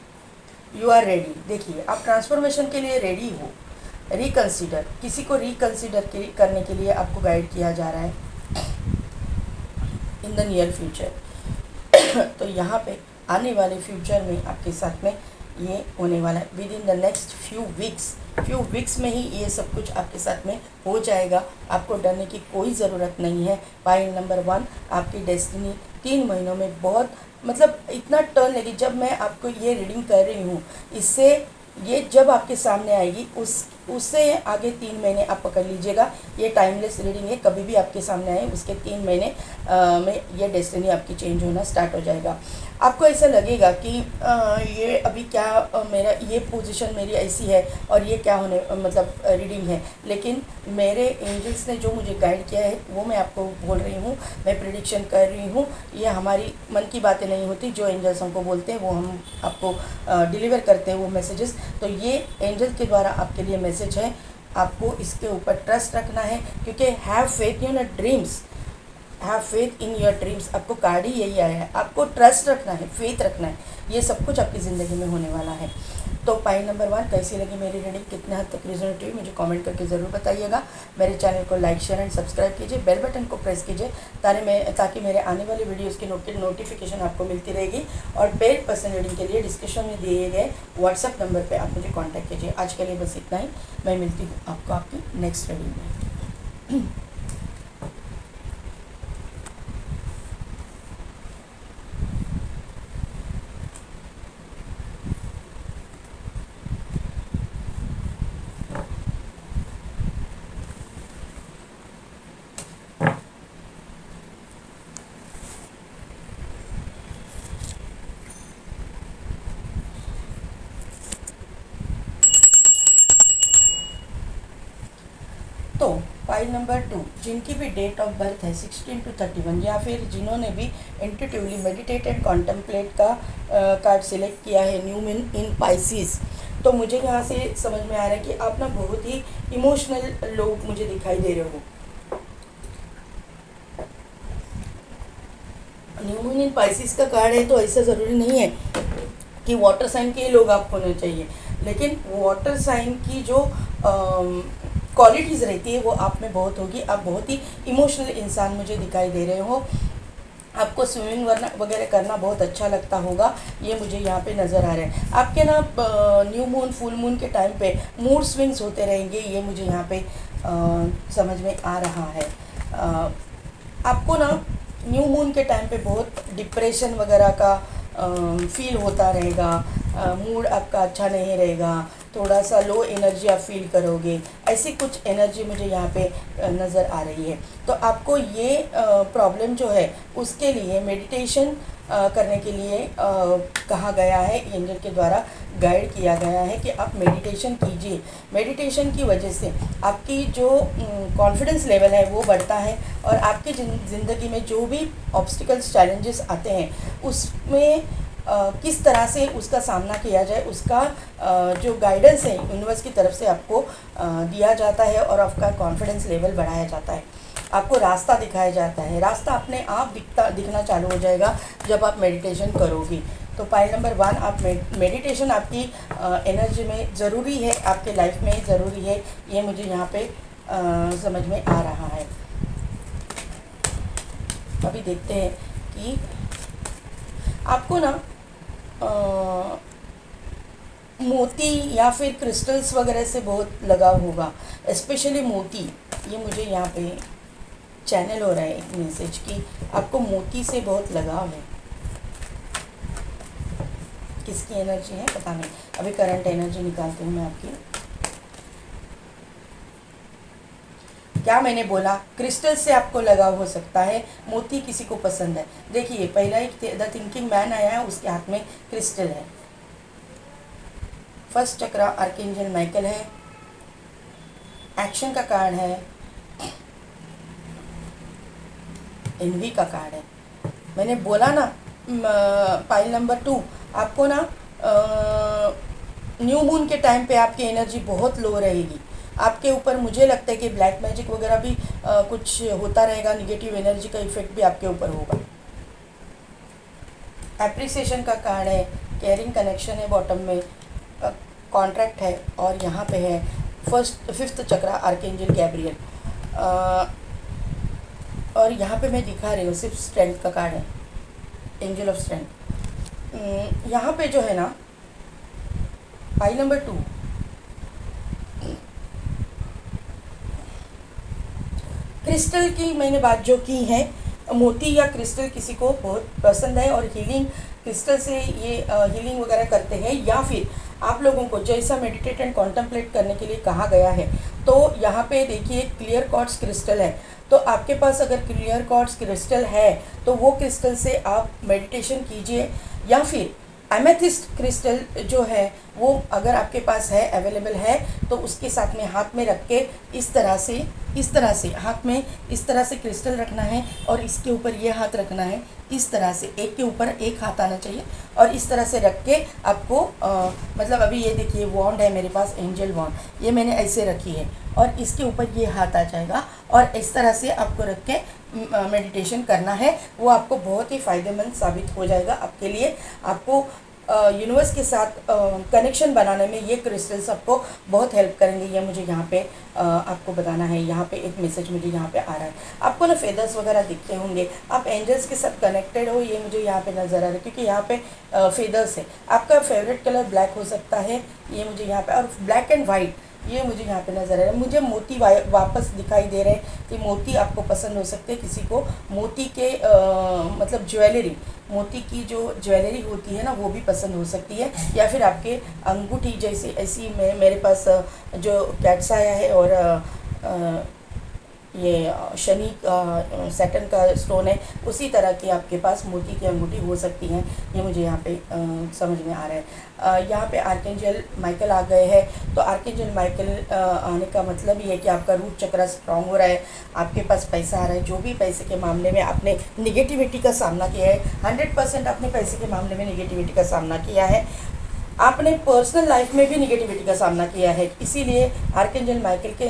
You are ready. देखिए, आप ट्रांसफॉर्मेशन के लिए रेडी हो। रिकंसीडर, किसी को रिकंसीडर करने के लिए आपको गाइड किया जा रहा है इन द नियर फ्यूचर। तो यहाँ पे आने वाले फ्यूचर में आपके साथ में ये होने वाला है। With in the next few weeks में ही ये सब कुछ आपके साथ में हो जाएगा। आपको डरने की कोई ज़रूरत नहीं है। पॉइंट नंबर 1, आपकी डेस्टिनी 3 महीनों में बहुत मतलब इतना टर्न लेगी। जब मैं आपको ये रीडिंग कर रही हूँ, इससे ये जब आपके सामने आएगी उससे आगे 3 महीने आप पकड़ लीजिएगा। ये टाइमलेस रीडिंग है, कभी भी आपके सामने आए उसके 3 महीने में ये डेस्टिनी आपकी चेंज होना स्टार्ट हो जाएगा। आपको ऐसा लगेगा कि ये अभी क्या मेरा ये पोजीशन मेरी ऐसी है और ये क्या होने मतलब रीडिंग है, लेकिन मेरे एंजल्स ने जो मुझे गाइड किया है वो मैं आपको बोल रही हूँ, मैं प्रेडिक्शन कर रही हूँ। ये हमारी मन की बातें नहीं होती, जो एंजल्स हमको बोलते हैं वो हम आपको डिलीवर करते हैं वो मैसेजेस। तो ये एंजल के द्वारा आपके लिए मैसेज है। आपको इसके ऊपर ट्रस्ट रखना है, क्योंकि have faith in your dreams, have faith in your dreams. आपको कार्ड ही यही आया है, आपको ट्रस्ट रखना है, फेथ रखना है। ये सब कुछ आपकी ज़िंदगी में होने वाला है। तो पॉइंट नंबर 1, कैसी लगी मेरी रीडिंग, कितने हद तक रिजोनेट हुई, मुझे कमेंट करके ज़रूर बताइएगा। मेरे चैनल को लाइक, शेयर एंड सब्सक्राइब कीजिए, बेल बटन को प्रेस कीजिए ताकि मेरे आने वाली वीडियोज़ की नोटिफिकेशन आपको मिलती रहेगी। और पेड पर्सनल रीडिंग के लिए डिस्क्रिप्शन में दिए गए व्हाट्सएप नंबर पर आप मुझे कॉन्टैक्ट कीजिए। आज के लिए बस इतना ही। मैं मिलती हूँ आपको आपकी नेक्स्ट रीडिंग में। पाइल नंबर 2, जिनकी भी डेट ऑफ बर्थ है 16 to 31 या फिर जिन्होंने भी इंट्यूटिवली मेडिटेट एंड कॉन्टम्पलेट का कार्ड सिलेक्ट किया है, न्यू मून इन पाइसिस, तो मुझे यहाँ से समझ में आ रहा है कि आप ना बहुत ही इमोशनल लोग मुझे दिखाई दे रहे हो। न्यू मून इन पाइसिस का कार्ड है तो ऐसा ज़रूरी नहीं है कि वाटर साइन के लोग आप होने चाहिए, लेकिन वाटर साइन की जो क्वालिटीज़ रहती है वो आप में बहुत होगी। आप बहुत ही इमोशनल इंसान मुझे दिखाई दे रहे हो। आपको स्विमिंग वगैरह करना बहुत अच्छा लगता होगा, ये मुझे यहाँ पे नज़र आ रहा है। आपके ना न्यू मून फुल मून के टाइम पे मूड स्विंग्स होते रहेंगे, ये मुझे यहाँ पे समझ में आ रहा है। आपको ना न्यू मून के टाइम पे बहुत डिप्रेशन वगैरह का फील होता रहेगा, मूड आपका अच्छा नहीं रहेगा, थोड़ा सा लो एनर्जी आप फील करोगे, ऐसी कुछ एनर्जी मुझे यहाँ पे नज़र आ रही है। तो आपको ये प्रॉब्लम जो है उसके लिए मेडिटेशन करने के लिए कहा गया है, एंजल के द्वारा गाइड किया गया है कि आप मेडिटेशन कीजिए। मेडिटेशन की वजह से आपकी जो कॉन्फिडेंस लेवल है वो बढ़ता है और आपकी ज़िंदगी में जो भी ऑब्स्टिकल्स चैलेंजेस आते हैं उसमें किस तरह से उसका सामना किया जाए, उसका जो गाइडेंस है यूनिवर्स की तरफ से आपको दिया जाता है और आपका कॉन्फिडेंस लेवल बढ़ाया जाता है। आपको रास्ता दिखाया जाता है, रास्ता अपने आप दिखना चालू हो जाएगा जब आप मेडिटेशन करोगी। तो पाइल नंबर 1, आप मेडिटेशन आपकी एनर्जी में ज़रूरी है, आपके लाइफ में ज़रूरी है, ये मुझे यहाँ पे समझ में आ रहा है। अभी देखते हैं कि आपको ना मोती या फिर क्रिस्टल्स वगैरह से बहुत लगाव होगा, स्पेशली मोती। ये मुझे यहाँ पे चैनल हो रहा है एक मैसेज कि आपको मोती से बहुत लगाव है। किसकी एनर्जी है पता नहीं, अभी करंट एनर्जी निकालती हूँ मैं आपकी। क्या मैंने बोला, क्रिस्टल से आपको लगाव हो सकता है, मोती किसी को पसंद है। देखिए पहला एक द थिंकिंग मैन आया है, उसके हाथ में क्रिस्टल है। फर्स्ट चक्रा आर्कएंजल माइकल है, एक्शन का कार्ड है, एनवी का कार्ड है। मैंने बोला ना पाइल नंबर 2, आपको ना न्यू मून के टाइम पे आपकी एनर्जी बहुत लो रहेगी। आपके ऊपर मुझे लगता है कि ब्लैक मैजिक वगैरह भी कुछ होता रहेगा, निगेटिव एनर्जी का इफेक्ट भी आपके ऊपर होगा। एप्रिसिएशन का कार्ड है, केयरिंग कनेक्शन है, बॉटम में कॉन्ट्रैक्ट है और यहाँ पे है फिफ्थ चक्रा आर्कएंजल गैब्रियल। और यहाँ पे मैं दिखा रही हूँ सिर्फ स्ट्रेंथ का कार्ड है, एंजल ऑफ स्ट्रेंथ। यहाँ पे जो है ना पाइल नंबर 2, क्रिस्टल की मैंने बात जो की है, मोती या क्रिस्टल किसी को बहुत पसंद है और हीलिंग क्रिस्टल से ये हीलिंग वगैरह करते हैं, या फिर आप लोगों को जैसा मेडिटेट एंड कॉन्टम्पलेट करने के लिए कहा गया है। तो यहाँ पे देखिए क्लियर क्वार्ट्ज क्रिस्टल है, तो आपके पास अगर क्लियर क्वार्ट्ज क्रिस्टल है तो वो क्रिस्टल से आप मेडिटेशन कीजिए, या फिर एमेथिस्ट क्रिस्टल जो है वो अगर आपके पास है, अवेलेबल है, तो उसके साथ में हाथ में रख के इस तरह से हाथ में इस तरह से क्रिस्टल रखना है और इसके ऊपर ये हाथ रखना है, इस तरह से एक के ऊपर एक हाथ आना चाहिए और इस तरह से रख के आपको मतलब अभी ये देखिए वॉन्ड है मेरे पास, एंजल वॉन्ड, ये मैंने ऐसे रखी है और इसके ऊपर ये हाथ आ जाएगा और इस तरह से आपको रख के मेडिटेशन करना है। वो आपको बहुत ही फ़ायदेमंद साबित हो जाएगा आपके लिए। आपको यूनिवर्स के साथ कनेक्शन बनाने में ये क्रिस्टल्स आपको बहुत हेल्प करेंगे, ये मुझे यहाँ पे आपको बताना है। यहाँ पे एक मैसेज मुझे यहाँ पे आ रहा है, आपको ना फेदर्स वगैरह दिखते होंगे, आप एंजल्स के साथ कनेक्टेड हो, ये मुझे यहाँ पे नज़र आ रहा है क्योंकि यहाँ पे फेदर्स है। आपका फेवरेट कलर ब्लैक हो सकता है, ये मुझे यहाँ पे, और ब्लैक एंड वाइट ये मुझे यहाँ पे नज़र आ रहा है। मुझे मोती वापस दिखाई दे रहे हैं कि मोती आपको पसंद हो सकते हैं, किसी को मोती के मतलब ज्वेलरी, मोती की जो ज्वेलरी होती है ना वो भी पसंद हो सकती है, या फिर आपके अंगूठी जैसे ऐसी मेरे पास जो कैट्स आया है और ये शनि सैटर्न का स्टोन है, उसी तरह की आपके पास मोती की अंगूठी हो सकती हैं। ये मुझे यहाँ पे समझ में आ रहा है। यहाँ पे आर्कएंजल माइकल आ गए हैं, तो आर्कएंजल माइकल आने का मतलब ये है कि आपका रूट चक्र स्ट्रांग हो रहा है, आपके पास पैसा आ रहा है। जो भी पैसे के मामले में आपने निगेटिविटी का सामना किया है, 100% आपने पैसे के मामले में निगेटिविटी का सामना किया है, आपने पर्सनल लाइफ में भी निगेटिविटी का सामना किया है, इसीलिए आर्कएंजल माइकल के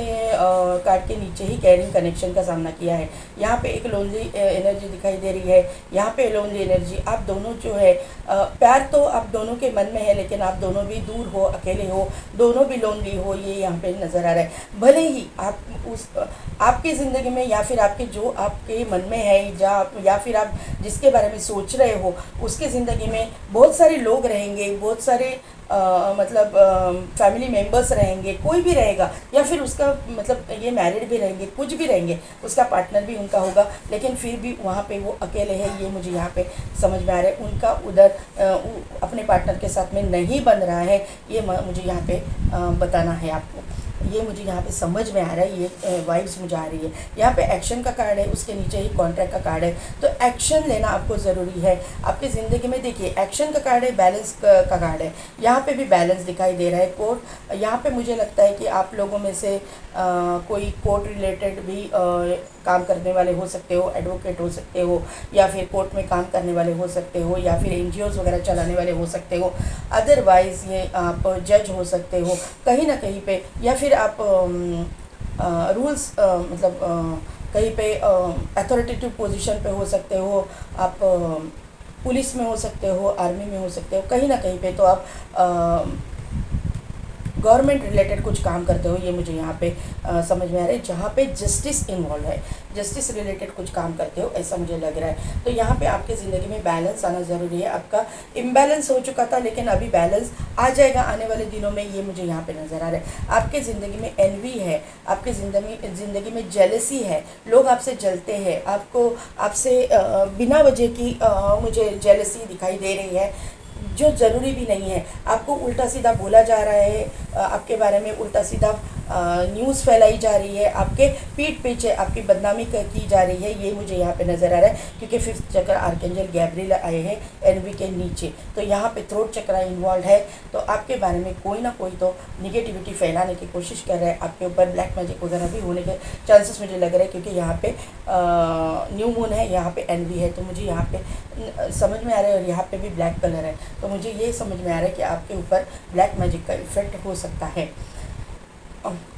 कार्ड के नीचे ही कैरिंग कनेक्शन का सामना किया है। यहाँ पे एक लोनली एनर्जी दिखाई दे रही है, यहाँ पे लोनली एनर्जी। आप दोनों जो है प्यार तो आप दोनों के मन में है, लेकिन आप दोनों भी दूर हो, अकेले हो, दोनों भी लोनली हो, ये यहाँ पे नज़र आ रहा है। भले ही आप उस आपकी ज़िंदगी में या फिर आपके जो आपके मन में है या फिर आप जिसके बारे में सोच रहे हो उसकी ज़िंदगी में बहुत सारे लोग रहेंगे, बहुत सारे मतलब फैमिली मेम्बर्स रहेंगे, कोई भी रहेगा, या फिर उसका मतलब ये मैरिड भी रहेंगे, कुछ भी रहेंगे, उसका पार्टनर भी उनका होगा, लेकिन फिर भी वहाँ पे वो अकेले है, ये मुझे यहाँ पे समझ में आ रहा है। उनका उधर अपने पार्टनर के साथ में नहीं बन रहा है, ये मुझे यहाँ पे बताना है आपको। ये मुझे यहाँ पे समझ में आ रहा है, ये वाइब्स मुझे आ रही है। यहाँ पे एक्शन का कार्ड है, उसके नीचे ही कॉन्ट्रैक्ट का कार्ड है, तो एक्शन लेना आपको ज़रूरी है आपकी ज़िंदगी में। देखिए एक्शन का कार्ड है, बैलेंस का कार्ड है, यहाँ पे भी बैलेंस दिखाई दे रहा है। कोर्ट, यहाँ पे मुझे लगता है कि आप लोगों में से कोई कोर्ट रिलेटेड भी काम करने वाले हो सकते हो, एडवोकेट हो सकते हो, या फिर कोर्ट में काम करने वाले हो सकते हो, या फिर एनजीओज़ वगैरह चलाने वाले हो सकते हो। अदरवाइज़ ये आप जज हो सकते हो कहीं ना कहीं पे, या फिर आप रूल्स मतलब कहीं पे अथॉरिटेटिव पोजीशन पे हो सकते हो, आप पुलिस में हो सकते हो, आर्मी में हो सकते हो, कहीं ना कहीं पे तो आप गवर्नमेंट रिलेटेड कुछ काम करते हो, ये मुझे यहाँ पे समझ में आ रहा है। जहाँ पे जस्टिस इन्वॉल्व है, जस्टिस रिलेटेड कुछ काम करते हो, ऐसा मुझे लग रहा है। तो यहाँ पे आपकी ज़िंदगी में बैलेंस आना ज़रूरी है। आपका इम्बैलेंस हो चुका था, लेकिन अभी बैलेंस आ जाएगा आने वाले दिनों में, ये मुझे यहाँ पे नज़र आ रहा है। आपके ज़िंदगी में एनवी है, आपके ज़िंदगी में जेलसी है, लोग आपसे जलते हैं, आपको आपसे बिना वजह की मुझे जेलसी दिखाई दे रही है, जो ज़रूरी भी नहीं है। आपको उल्टा सीधा बोला जा रहा है, आपके बारे में उल्टा सीधा न्यूज़ फैलाई जा रही है, आपके पीठ पीछे आपकी बदनामी की जा रही है, ये मुझे यहाँ पे नज़र आ रहा है। क्योंकि 5th चक्र आर्कएंजल गैब्रिएल आए हैं एनवी के नीचे, तो यहाँ पे थ्रोट चक्र इन्वॉल्व है। तो आपके बारे में कोई ना कोई तो निगेटिविटी फैलाने की कोशिश कर रहा है, आपके ऊपर ब्लैक मैजिक वगैरह भी होने के चांसेस मुझे लग रहे हैं। क्योंकि यहाँ पे न्यू मून है, यहाँ पे एनवी है, तो मुझे यहाँ पे समझ में आ रहा है। और यहाँ पे भी ब्लैक कलर है, तो मुझे ये समझ में आ रहा है कि आपके ऊपर ब्लैक मैजिक का इफेक्ट हो सकता है।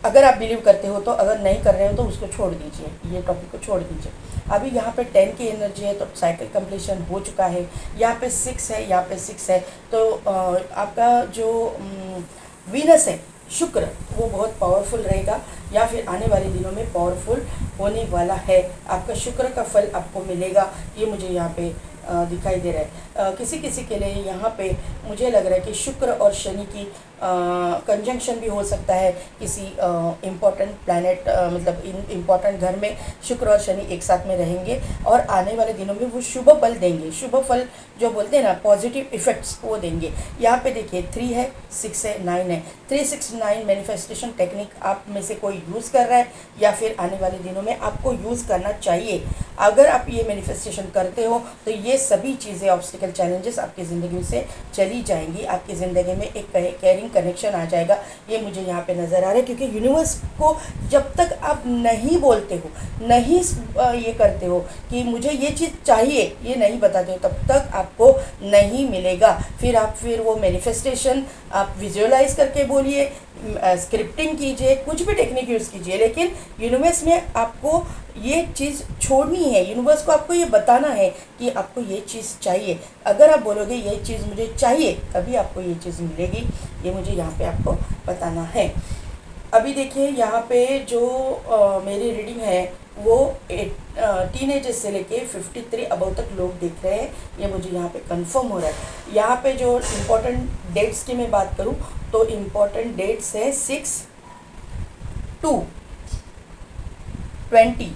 अगर आप बिलीव करते हो तो, अगर नहीं कर रहे हो तो उसको छोड़ दीजिए, ये टॉपिक को छोड़ दीजिए। अभी यहाँ पे 10 की एनर्जी है, तो साइकिल कंप्लीशन हो चुका है। यहाँ पे 6 है, यहाँ पे 6 है, तो आपका जो वीनस है, शुक्र, वो बहुत पावरफुल रहेगा, या फिर आने वाले दिनों में पावरफुल होने वाला है। आपका शुक्र का फल आपको मिलेगा, ये मुझे यहाँ पे दिखाई दे रहा है। किसी किसी के लिए यहाँ पे मुझे लग रहा है कि शुक्र और शनि की कंजंक्शन भी हो सकता है। किसी इम्पोर्टेंट प्लैनेट मतलब इम्पोर्टेंट घर में शुक्र और शनि एक साथ में रहेंगे, और आने वाले दिनों में वो शुभ फल देंगे। शुभ फल जो बोलते हैं ना, पॉजिटिव इफेक्ट्स, वो देंगे। यहाँ पे देखिए 3 है, 6 है, 9 है। 369 मैनिफेस्टेशन टेक्निक आप में से कोई यूज़ कर रहा है, या फिर आने वाले दिनों में आपको यूज़ करना चाहिए। अगर आप ये मैनिफेस्टेशन करते हो तो ये सभी चीज़ें, ऑब्स्टिकल, चैलेंजेस आपकी ज़िंदगी से चली जाएंगी। आपकी ज़िंदगी में एक कैरिंग कनेक्शन आ जाएगा, ये मुझे यहाँ पे नज़र आ रहा है। क्योंकि यूनिवर्स को जब तक आप नहीं बोलते हो, नहीं ये करते हो कि मुझे ये चीज़ चाहिए, ये नहीं बताते हो, तब तक आपको नहीं मिलेगा। फिर वो मैनिफेस्टेशन आप विजुअलाइज करके बोलिए, स्क्रिप्टिंग कीजिए, कुछ भी टेक्निक यूज़ कीजिए, लेकिन यूनिवर्स में आपको ये चीज़ छोड़नी है। यूनिवर्स को आपको ये बताना है कि आपको ये चीज़ चाहिए। अगर आप बोलोगे ये चीज़ मुझे चाहिए, तभी आपको ये चीज़ मिलेगी, ये मुझे यहाँ पे आपको बताना है। अभी देखिए यहाँ पे जो मेरी रीडिंग है वो टीनेजर्स से लेके 53 अबव तक लोग दिख रहे हैं, ये मुझे यहाँ पे कंफर्म हो रहा है। यहाँ पे जो इम्पोर्टेंट डेट्स की मैं बात करूँ तो इम्पोर्टेंट डेट्स है 6, 2, 20,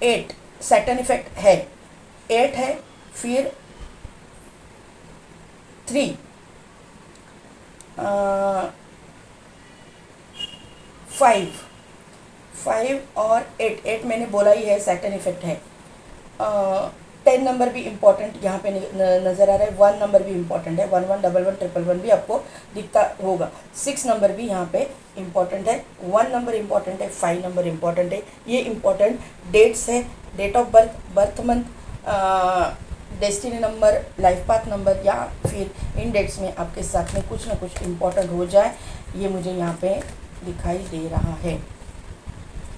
8 सैटर्न इफेक्ट है, 8 है, फिर 3, 5 5 और 8 8 मैंने बोला ही है, सैटर्न इफेक्ट है। 10 नंबर भी इम्पॉर्टेंट यहाँ पे नज़र आ रहा है। 1 नंबर भी इम्पॉर्टेंट है, 1 1 1 1 1 1 भी आपको दिखता होगा। 6 नंबर भी यहाँ पे इम्पॉर्टेंट है, 1 नंबर इम्पॉर्टेंट है, 5 नंबर इम्पॉर्टेंट है। ये इम्पॉर्टेंट डेट्स है, date of birth, birth month, destiny number, life path number, या फिर इन डेट्स में आपके साथ में कुछ ना कुछ इम्पॉर्टेंट हो जाए, ये मुझे यहाँ पे दिखाई दे रहा है।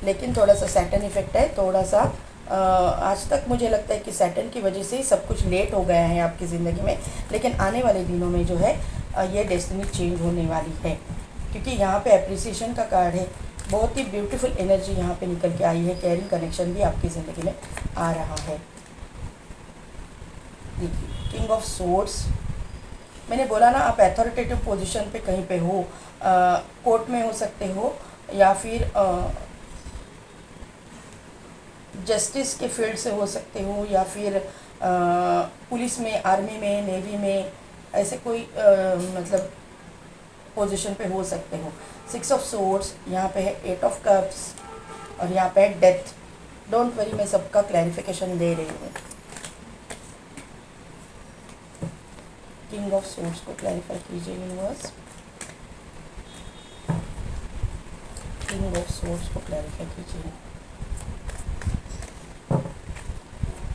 लेकिन थोड़ा सा सैटर्न इफेक्ट है, थोड़ा सा आज तक मुझे लगता है कि सैटर्न की वजह से ही सब कुछ लेट हो गया है आपकी ज़िंदगी में। लेकिन आने वाले दिनों में जो है ये डेस्टिनी चेंज होने वाली है, क्योंकि यहाँ पे अप्रिसिएशन का कार्ड है। बहुत ही ब्यूटीफुल एनर्जी यहाँ पे निकल के आई है। केयरिंग कनेक्शन भी आपकी ज़िंदगी में आ रहा है। देखिए, किंग ऑफ सोर्ड्स, मैंने बोला ना, आप अथॉरिटेटिव पोजीशन पे कहीं पे हो, कोर्ट में हो सकते हो, या फिर जस्टिस के फील्ड से हो सकते हो, या फिर पुलिस में, आर्मी में, नेवी में, ऐसे कोई मतलब पोजीशन पे हो सकते हो। 6 ऑफ सोर्ड्स यहाँ पे है, 8 ऑफ कप्स, और यहाँ पे है डेथ। डोंट वरी, मैं सबका क्लैरिफिकेशन दे रही हूँ। किंग ऑफ सोर्ड्स को क्लैरिफाई कीजिए यूनिवर्स। किंग ऑफ सोर्ड्स को क्लैरिफाई कीजिए।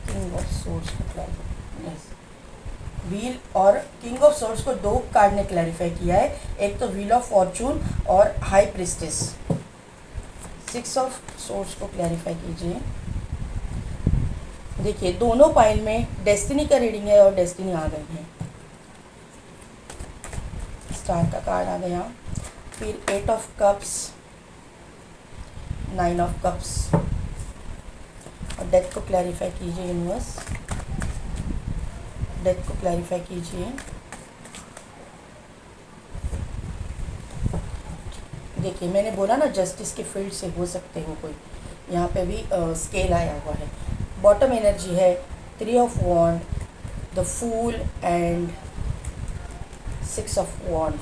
किंग ऑफ सोर्ड्स को क्लैरिफाई, यस। व्हील और किंग ऑफ सोर्ड्स को 2 कार्ड ने क्लैरिफाई किया है, एक तो व्हील ऑफ फॉर्चून और हाई प्रिस्टेस। 6 ऑफ सोर्ड्स को क्लैरिफाई कीजिए। देखिए, दोनों पाइल में डेस्टिनी का रीडिंग है और डेस्टिनी आ गई है। स्टार का कार्ड आ गया, फिर 8 ऑफ कप्स, 9 ऑफ कप्स, और डेथ को क्लैरिफाई कीजिए यूनिवर्स। डेथ को क्लैरिफाई कीजिए। देखिए, मैंने बोला ना, जस्टिस के फील्ड से हो सकते हो कोई। यहाँ पे भी स्केल आया हुआ है। बॉटम एनर्जी है 3 of wand, the fool and 6 of wand.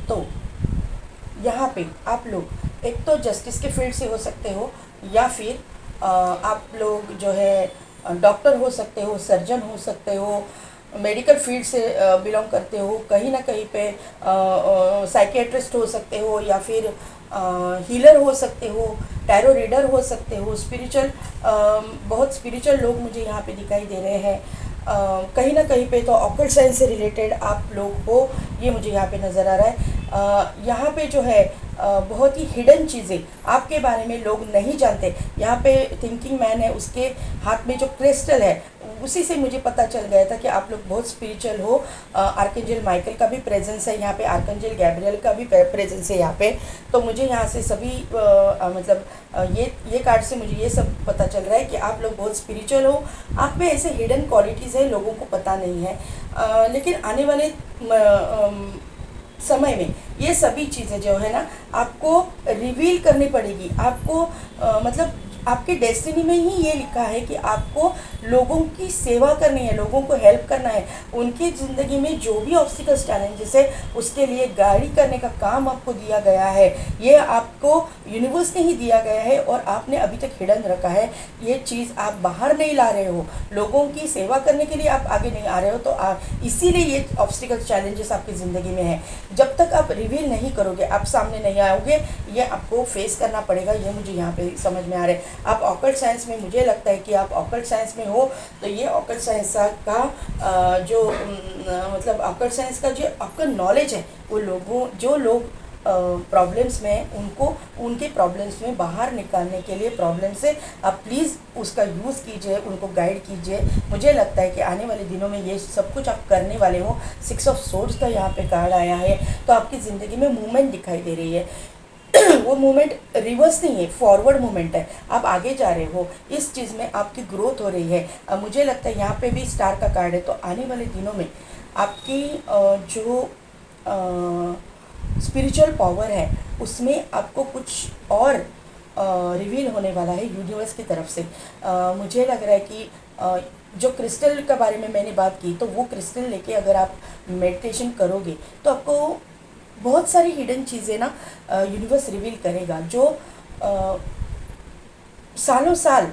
तो यहाँ पे आप लोग एक तो जस्टिस के फील्ड से हो सकते हो, या फिर आप लोग जो है डॉक्टर हो सकते हो, सर्जन हो सकते हो, मेडिकल फील्ड से बिलोंग करते हो, कहीं ना कहीं पे साइकियाट्रिस्ट हो सकते हो, या फिर हीलर हो सकते हो, टैरो रीडर हो सकते हो, स्पिरिचुअल, बहुत स्पिरिचुअल लोग मुझे यहाँ पे दिखाई दे रहे हैं। कहीं ना कहीं पे तो ऑकल्ट साइंस से रिलेटेड आप लोग हो, ये मुझे यहाँ पे नज़र आ रहा है। यहाँ पे जो है बहुत ही हिडन चीज़ें आपके बारे में लोग नहीं जानते। यहाँ पे थिंकिंग मैन है, उसके हाथ में जो क्रिस्टल है, उसी से मुझे पता चल गया था कि आप लोग बहुत स्पिरिचुअल हो। आर्कएंजल माइकल का भी प्रेजेंस है यहाँ पे, आर्कएंजल गैब्रियल का भी प्रेजेंस है यहाँ पे। तो मुझे यहाँ से सभी मतलब ये कार्ड से मुझे ये सब पता चल रहा है कि आप लोग बहुत स्पिरिचुअल हो। आप में ऐसे हिडन क्वालिटीज़ है, लोगों को पता नहीं है। लेकिन आने वाले समय में ये सभी चीज़ें जो है ना, आपको रिवील करनी पड़ेगी। आपको मतलब आपके डेस्टिनी में ही ये लिखा है कि आपको लोगों की सेवा करनी है, लोगों को हेल्प करना है। उनकी ज़िंदगी में जो भी ऑब्स्टिकल्स चैलेंजेस है, उसके लिए गाइड करने का काम आपको दिया गया है। ये आपको यूनिवर्स ने ही दिया गया है, और आपने अभी तक हिडन रखा है। ये चीज़ आप बाहर नहीं ला रहे हो, लोगों की सेवा करने के लिए आप आगे नहीं आ रहे हो, तो इसीलिए ये ऑब्स्टिकल्स चैलेंजेस आपकी ज़िंदगी में है। जब तक आप रिवील नहीं करोगे, आप सामने नहीं आओगे, ये आपको फेस करना पड़ेगा। ये मुझे यहाँ पे समझ में आ रहा है। आप ऑकल्ट साइंस में, मुझे लगता है कि आप ऑकल्ट साइंस में हो, तो ये ऑकल्ट साइंस का जो मतलब ऑकल्ट साइंस का जो आपका नॉलेज है, वो लोगों, जो लोग प्रॉब्लम्स में, उनको उनके प्रॉब्लम्स में बाहर निकालने के लिए, प्रॉब्लम से आप प्लीज़ उसका यूज़ कीजिए, उनको गाइड कीजिए। मुझे लगता है कि आने वाले दिनों में ये सब कुछ आप करने वाले हो। 6 ऑफ सोर्ड्स का यहाँ पे कार्ड आया है, तो आपकी ज़िंदगी में मूवमेंट दिखाई दे रही है। वो मूवमेंट रिवर्स नहीं है, फॉरवर्ड मूवमेंट है। आप आगे जा रहे हो, इस चीज़ में आपकी ग्रोथ हो रही है। मुझे लगता है यहाँ पे भी स्टार का कार्ड है, तो आने वाले दिनों में आपकी जो स्पिरिचुअल पावर है, उसमें आपको कुछ और रिवील होने वाला है यूनिवर्स की तरफ से। मुझे लग रहा है कि जो क्रिस्टल के बारे में मैंने बात की, तो वो क्रिस्टल लेके अगर आप मेडिटेशन करोगे, तो आपको बहुत सारी हिडन चीज़ें ना यूनिवर्स रिवील करेगा, जो सालों साल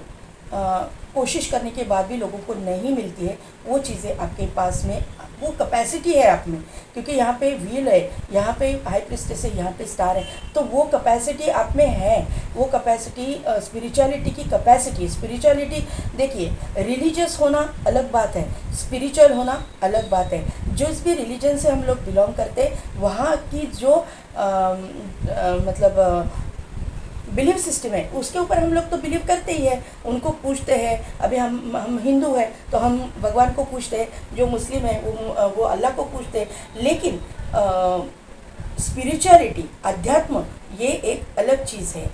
कोशिश करने के बाद भी लोगों को नहीं मिलती है। वो चीज़ें आपके पास में, वो कैपेसिटी है आप में, क्योंकि यहाँ पे व्हील है, यहाँ पे हाई प्रिस्टेस है, यहाँ पे स्टार है, तो वो कैपेसिटी आप में है। वो कैपेसिटी स्पिरिचुअलिटी की कैपेसिटी, स्पिरिचुअलिटी देखिए, रिलीजियस होना अलग बात है, स्पिरिचुअल होना अलग बात है। जिस भी रिलीजन से हम लोग बिलोंग करते हैं, वहाँ की जो मतलब बिलीव सिस्टम है, उसके ऊपर हम लोग तो बिलीव करते ही है, उनको पूछते हैं। अभी हम हिंदू हैं तो हम भगवान को पूछते हैं, जो मुस्लिम है वो अल्लाह को पूछते हैं। लेकिन स्पिरिचुअलिटी, अध्यात्म, ये एक अलग चीज़ है।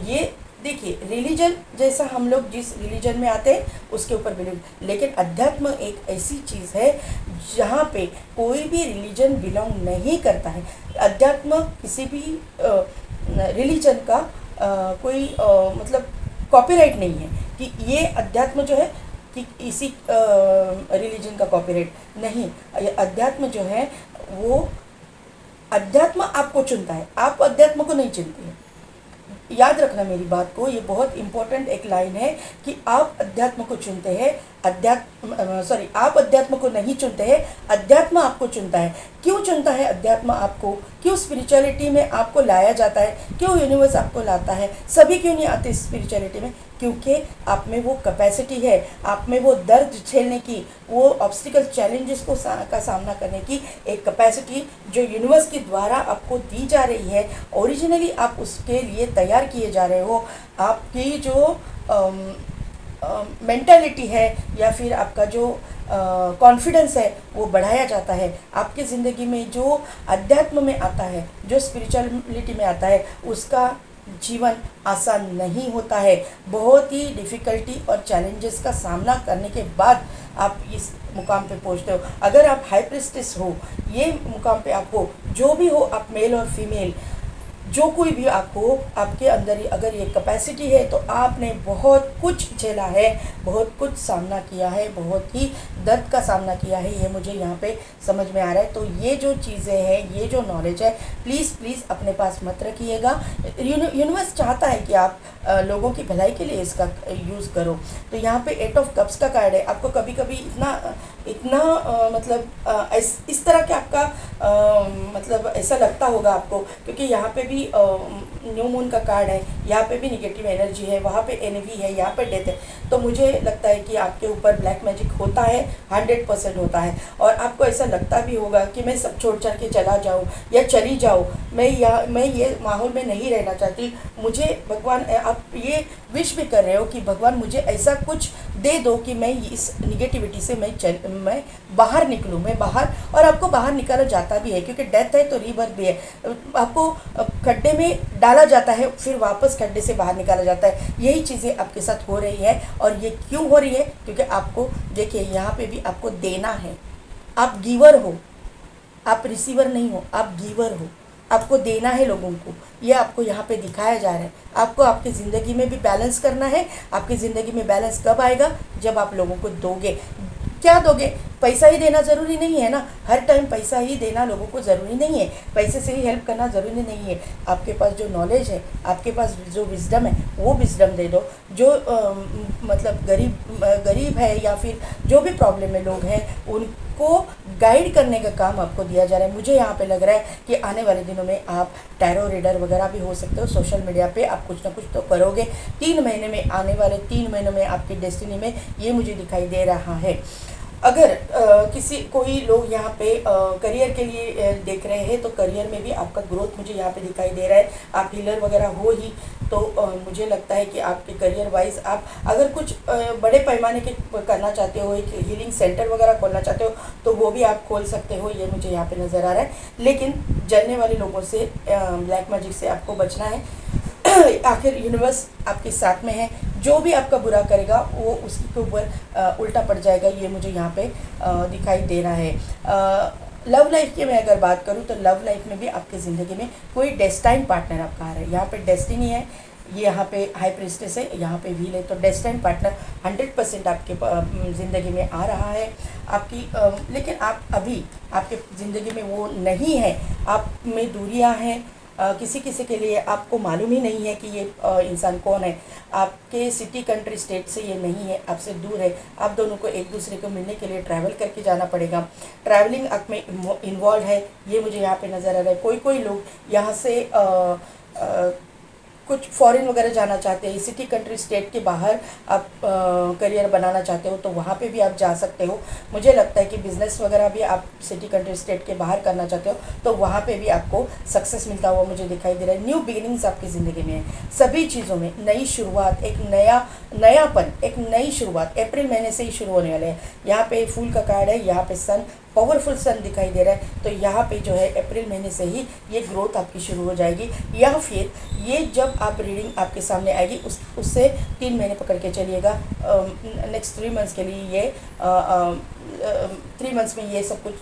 ये देखिए, रिलीजन जैसा हम लोग जिस रिलीजन में आते हैं उसके ऊपर बिलीव, लेकिन अध्यात्म एक ऐसी चीज़ है जहाँ पे कोई भी रिलीजन बिलोंग नहीं करता है। अध्यात्म किसी भी रिलीजन का कोई मतलब कॉपीराइट नहीं है कि ये अध्यात्म जो है कि इसी रिलीजन का कॉपीराइट नहीं। अध्यात्म जो है वो अध्यात्म आपको चुनता है, आप अध्यात्म को नहीं चुनते हैं। याद रखना मेरी बात को, ये बहुत इंपॉर्टेंट एक लाइन है कि आप अध्यात्म को चुनते हैं, आप अध्यात्म को नहीं चुनते हैं, अध्यात्म आपको चुनता है। क्यों चुनता है अध्यात्म आपको? क्यों स्पिरिचुअलिटी में आपको लाया जाता है? क्यों यूनिवर्स आपको लाता है? सभी क्यों नहीं आते स्पिरिचुअलिटी में? क्योंकि आप में वो कैपेसिटी है, आप में वो दर्द झेलने की, वो ऑब्स्टिकल चैलेंजेस का सामना करने की एक कैपेसिटी जो यूनिवर्स के द्वारा आपको दी जा रही है। ओरिजिनली आप उसके लिए तैयार किए जा रहे हो। आपकी जो मेंटालिटी है या फिर आपका जो कॉन्फिडेंस है वो बढ़ाया जाता है। आपकी ज़िंदगी में जो अध्यात्म में आता है, जो स्पिरिचुअलिटी में आता है, उसका जीवन आसान नहीं होता है। बहुत ही डिफ़िकल्टी और चैलेंजेस का सामना करने के बाद आप इस मुकाम पे पहुंचते हो। अगर आप हाई प्रिस्टेस हो, ये मुकाम पे आप हो, जो भी हो आप, मेल और फीमेल, जो कोई भी आप हो, आपके अंदर ही अगर ये कैपेसिटी है तो आपने बहुत कुछ झेला है, बहुत कुछ सामना किया है, बहुत ही दर्द का सामना किया है। ये मुझे यहाँ पे समझ में आ रहा है। तो ये जो चीज़ें हैं, ये जो नॉलेज है, प्लीज़ अपने पास मत रखिएगा। यूनिवर्स चाहता है कि आप लोगों की भलाई के लिए इसका यूज़ करो। तो यहाँ पे 8 ऑफ कप्स का कार्ड है। आपको कभी कभी इतना मतलब इस तरह के आपका मतलब ऐसा लगता होगा आपको, क्योंकि यहाँ पे भी न्यू मून का कार्ड है, यहाँ पे भी निगेटिव एनर्जी है, वहाँ पे एनवी है, यहाँ पे डेथ है। तो मुझे लगता है कि आपके ऊपर ब्लैक मैजिक होता है, 100% होता है। और आपको ऐसा लगता भी होगा कि मैं सब छोड़ छाड़ के चला जाऊँ या चली जाऊँ, मैं ये माहौल में नहीं रहना चाहती। मुझे भगवान, आप ये विश भी कर रहे हो कि भगवान मुझे ऐसा कुछ दे दो कि मैं इस निगेटिविटी से मैं बाहर निकलूँ, मैं बाहर। और आपको बाहर निकाला जाता भी है, क्योंकि डेथ है तो रीबर्थ भी है। आपको खड्डे में डाला जाता है, फिर वापस खड्डे से बाहर निकाला जाता है। यही चीज़ें आपके साथ हो रही है। और ये क्यों हो रही है? क्योंकि आपको देखिए, यहाँ पे भी आपको देना है। आप गिवर हो, आप रिसीवर नहीं हो, आप गिवर हो। आपको देना है लोगों को, ये आपको यहाँ पे दिखाया जा रहा है। आपको आपकी ज़िंदगी में भी बैलेंस करना है। आपकी ज़िंदगी में बैलेंस कब आएगा? जब आप लोगों को दोगे। क्या दोगे? पैसा ही देना ज़रूरी नहीं है ना, हर टाइम पैसा ही देना लोगों को ज़रूरी नहीं है, पैसे से ही हेल्प करना ज़रूरी नहीं है। आपके पास जो नॉलेज है, आपके पास जो विजडम है, वो विजडम दे दो। जो मतलब गरीब है या फिर जो भी प्रॉब्लम में लोग हैं, उनको गाइड करने का काम आपको दिया जा रहा है। मुझे यहाँ पे लग रहा है कि आने वाले दिनों में आप टैरो रीडर वगैरह भी हो सकते हो। सोशल मीडिया पे आप कुछ ना कुछ तो करोगे। 3 महीने में, आने वाले 3 महीनों में आपकी डेस्टिनी में ये मुझे दिखाई दे रहा है। अगर कोई लोग यहाँ पे करियर के लिए देख रहे हैं, तो करियर में भी आपका ग्रोथ मुझे यहाँ पे दिखाई दे रहा है। आप हीलर वगैरह हो ही, तो मुझे लगता है कि आपके करियर वाइज आप अगर कुछ बड़े पैमाने के करना चाहते हो, एक हीलिंग सेंटर वगैरह खोलना चाहते हो, तो वो भी आप खोल सकते हो। ये मुझे यहाँ पे नज़र आ रहा है। लेकिन जलने वाले लोगों से, ब्लैक मैजिक से आपको बचना है। आखिर यूनिवर्स आपके साथ में है। जो भी आपका बुरा करेगा वो उसके ऊपर उल्टा पड़ जाएगा। ये मुझे यहाँ पे दिखाई दे रहा है। लव लाइफ की मैं अगर बात करूँ, तो लव लाइफ में भी आपकी ज़िंदगी में कोई डेस्टाइन पार्टनर आपका आ रहा है। यहाँ पे डेस्टिनी है, ये यहाँ पे हाई प्रिस्टेस है, यहाँ पे व्हील है। तो डेस्टिनी पार्टनर 100% आपके ज़िंदगी में आ रहा है आपकी, लेकिन आप अभी आपके ज़िंदगी में वो नहीं है, आप में दूरियाँ हैं। किसी किसी के लिए आपको मालूम ही नहीं है कि ये इंसान कौन है, आपके सिटी कंट्री स्टेट से ये नहीं है, आपसे दूर है। आप दोनों को एक दूसरे को मिलने के लिए ट्रैवल करके जाना पड़ेगा। ट्रैवलिंग आप में इन्वॉल्व है, ये मुझे यहाँ पे नज़र आ रहा है। कोई लोग यहाँ से कुछ फॉरेन वगैरह जाना चाहते हैं, सिटी कंट्री स्टेट के बाहर आप करियर बनाना चाहते हो, तो वहाँ पे भी आप जा सकते हो। मुझे लगता है कि बिज़नेस वगैरह भी आप सिटी कंट्री स्टेट के बाहर करना चाहते हो, तो वहाँ पे भी आपको सक्सेस मिलता हुआ मुझे दिखाई दे रहा है। न्यू बिगिनिंग्स आपकी ज़िंदगी में है, सभी चीज़ों में नई शुरुआत, एक नयापन, एक नई शुरुआत अप्रैल महीने से ही शुरू होने वाले हैं। यहाँ पे फूल का कार्ड है, यहाँ पे सन, पावरफुल सन दिखाई दे रहा है। तो यहाँ पे जो है अप्रैल महीने से ही ये ग्रोथ आपकी शुरू हो जाएगी, या फिर ये जब आप रीडिंग आपके सामने आएगी उससे 3 महीने पकड़ के चलिएगा। नेक्स्ट 3 मंथ्स के लिए ये 3 मंथ्स में ये सब कुछ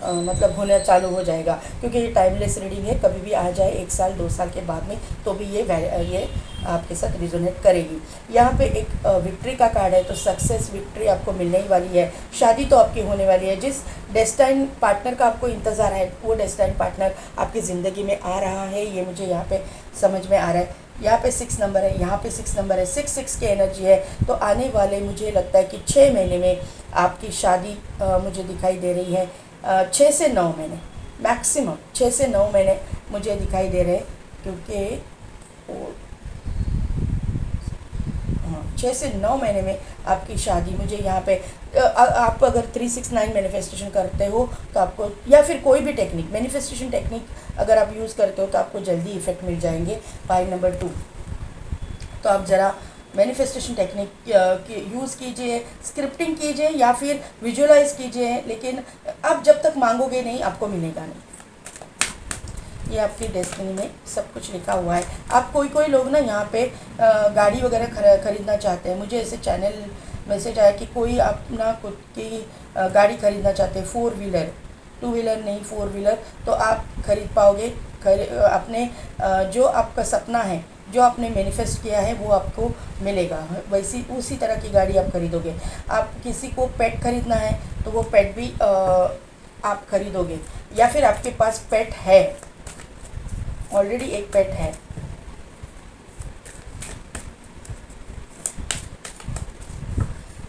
मतलब होना चालू हो जाएगा, क्योंकि ये टाइमलेस रीडिंग है। कभी भी आ जाए 1 साल 2 साल के बाद में, तो भी ये आपके साथ रिजोनेट करेगी। यहाँ पे एक विक्ट्री का कार्ड है, तो सक्सेस विक्ट्री आपको मिलने ही वाली है। शादी तो आपकी होने वाली है। जिस डेस्टिनी पार्टनर का आपको इंतज़ार है, वो डेस्टिनी पार्टनर आपकी ज़िंदगी में आ रहा है, ये मुझे यहाँ पे समझ में आ रहा है। यहाँ पे 6 नंबर है, यहाँ पे 6 नंबर है, 6 की एनर्जी है। तो आने वाले मुझे लगता है कि 6 महीने में आपकी शादी मुझे दिखाई दे रही है। 6 से 9 महीने मैक्सिमम, 6 से 9 महीने मुझे दिखाई दे रहे हैं, क्योंकि 6 से 9 महीने में आपकी शादी मुझे यहाँ पे आप अगर 369 मैनिफेस्टेशन करते हो तो आपको, या फिर कोई भी टेक्निक, मैनिफेस्टेशन टेक्निक अगर आप यूज़ करते हो तो आपको जल्दी इफेक्ट मिल जाएंगे। पाई नंबर 2, तो आप ज़रा मैनिफेस्टेशन टेक्निक यूज़ कीजिए, स्क्रिप्टिंग कीजिए या फिर विजुअलाइज कीजिए, लेकिन आप जब तक मांगोगे नहीं आपको मिलेगा नहीं। ये आपकी डेस्टिनी में सब कुछ लिखा हुआ है। आप कोई लोग ना यहाँ पे गाड़ी वगैरह खरीदना चाहते हैं। मुझे ऐसे चैनल मैसेज आया कि कोई अपना खुद की गाड़ी खरीदना चाहते हैं, 4 व्हीलर, 2 व्हीलर नहीं 4 व्हीलर, तो आप खरीद पाओगे। अपने जो आपका सपना है, जो आपने मैनिफेस्ट किया है, वो आपको मिलेगा। वैसी उसी तरह की गाड़ी आप खरीदोगे। आप किसी को पेट खरीदना है तो वो पेट भी आप खरीदोगे, या फिर आपके पास पेट है, ऑलरेडी एक पेट है।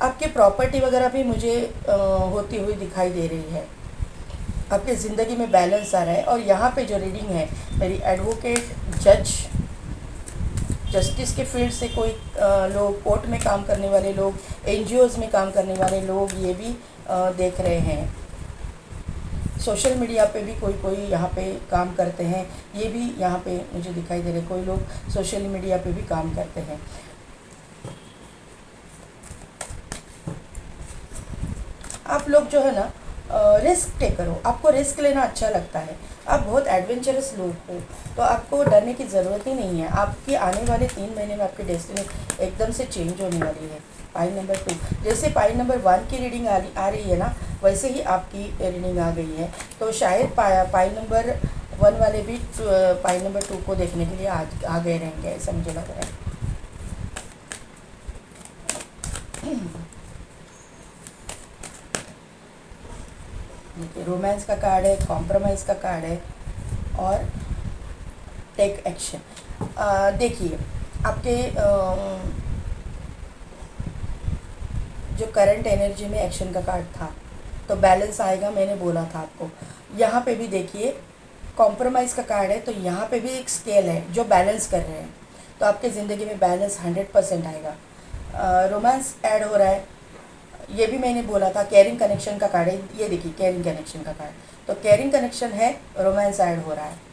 आपके प्रॉपर्टी वगैरह भी मुझे होती हुई दिखाई दे रही है। आपकी ज़िंदगी में बैलेंस आ रहा है। और यहाँ पे जो रीडिंग है मेरी, एडवोकेट, जज, जस्टिस के फील्ड से कोई लोग, कोर्ट में काम करने वाले लोग, एनजीओज़ में काम करने वाले लोग, ये भी देख रहे हैं। सोशल मीडिया पे भी कोई यहाँ पे काम करते हैं, ये भी यहाँ पे मुझे दिखाई दे रहे। कोई लोग सोशल मीडिया पे भी काम करते हैं। आप लोग जो है ना रिस्क टेकर हो, आपको रिस्क लेना अच्छा लगता है, आप बहुत एडवेंचरस लोग हो, तो आपको डरने की ज़रूरत ही नहीं है। आपकी आने वाले 3 महीने में आपकी डेस्टिनी एकदम से चेंज होने वाली है। पाई नंबर 2, जैसे पाई नंबर 1 की रीडिंग आ रही है ना, वैसे ही आपकी रीडिंग आ गई है। तो शायद पाई नंबर 1 वाले भी पाई नंबर 2 को देखने के लिए आ गए रहेंगे, ऐसा मुझे लग रहा है। देखिए, रोमांस का कार्ड है, कॉम्प्रोमाइज़ का कार्ड है, और टेक एक्शन। देखिए, आपके जो करंट एनर्जी में एक्शन का कार्ड था, तो बैलेंस आएगा, मैंने बोला था आपको। यहाँ पे भी देखिए कॉम्प्रोमाइज़ का कार्ड है, तो यहाँ पे भी एक स्केल है जो बैलेंस कर रहे हैं, तो आपके ज़िंदगी में बैलेंस 100% आएगा। रोमांस ऐड हो रहा है, ये भी मैंने बोला था। केयरिंग कनेक्शन का कार्ड है, ये देखिए केयरिंग कनेक्शन का कार्ड, तो केयरिंग कनेक्शन है, रोमांस ऐड हो रहा है।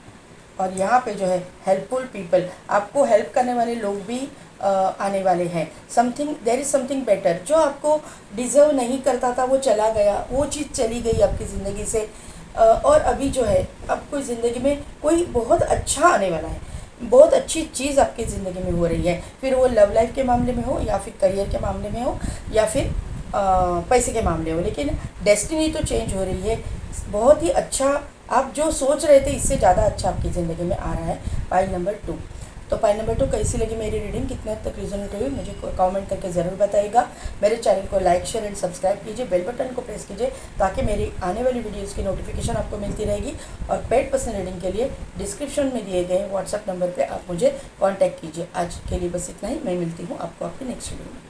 और यहाँ पे जो है हेल्पफुल पीपल, आपको हेल्प करने वाले लोग भी आने वाले हैं। देयर इज़ समथिंग बेटर, जो आपको डिज़र्व नहीं करता था वो चला गया, वो चीज़ चली गई आपकी ज़िंदगी से। और अभी जो है आपको ज़िंदगी में कोई बहुत अच्छा आने वाला है, बहुत अच्छी चीज़ आपकी ज़िंदगी में हो रही है। फिर वो लव लाइफ के मामले में हो, या फिर करियर के मामले में हो, या फिर पैसे के मामले हो, लेकिन डेस्टिनी तो चेंज हो रही है। बहुत ही अच्छा, आप जो सोच रहे थे इससे ज़्यादा अच्छा आपकी ज़िंदगी में आ रहा है। पाई नंबर 2, तो पॉइंट नंबर 2, कैसी लगी मेरी रीडिंग, कितने तक रिजोनेट हुई, मुझे कमेंट करके ज़रूर बताइएगा। मेरे चैनल को लाइक शेयर एंड सब्सक्राइब कीजिए, बेल बटन को प्रेस कीजिए ताकि मेरी आने वाली वीडियोज़ की नोटिफिकेशन आपको मिलती रहेगी। और पेड पर्सनल रीडिंग के लिए डिस्क्रिप्शन में दिए गए व्हाट्सएप नंबर पर आप मुझे कॉन्टैक्ट कीजिए। आज के लिए बस इतना ही, मैं मिलती हूँ आपको आपकी नेक्स्ट वीडियो में।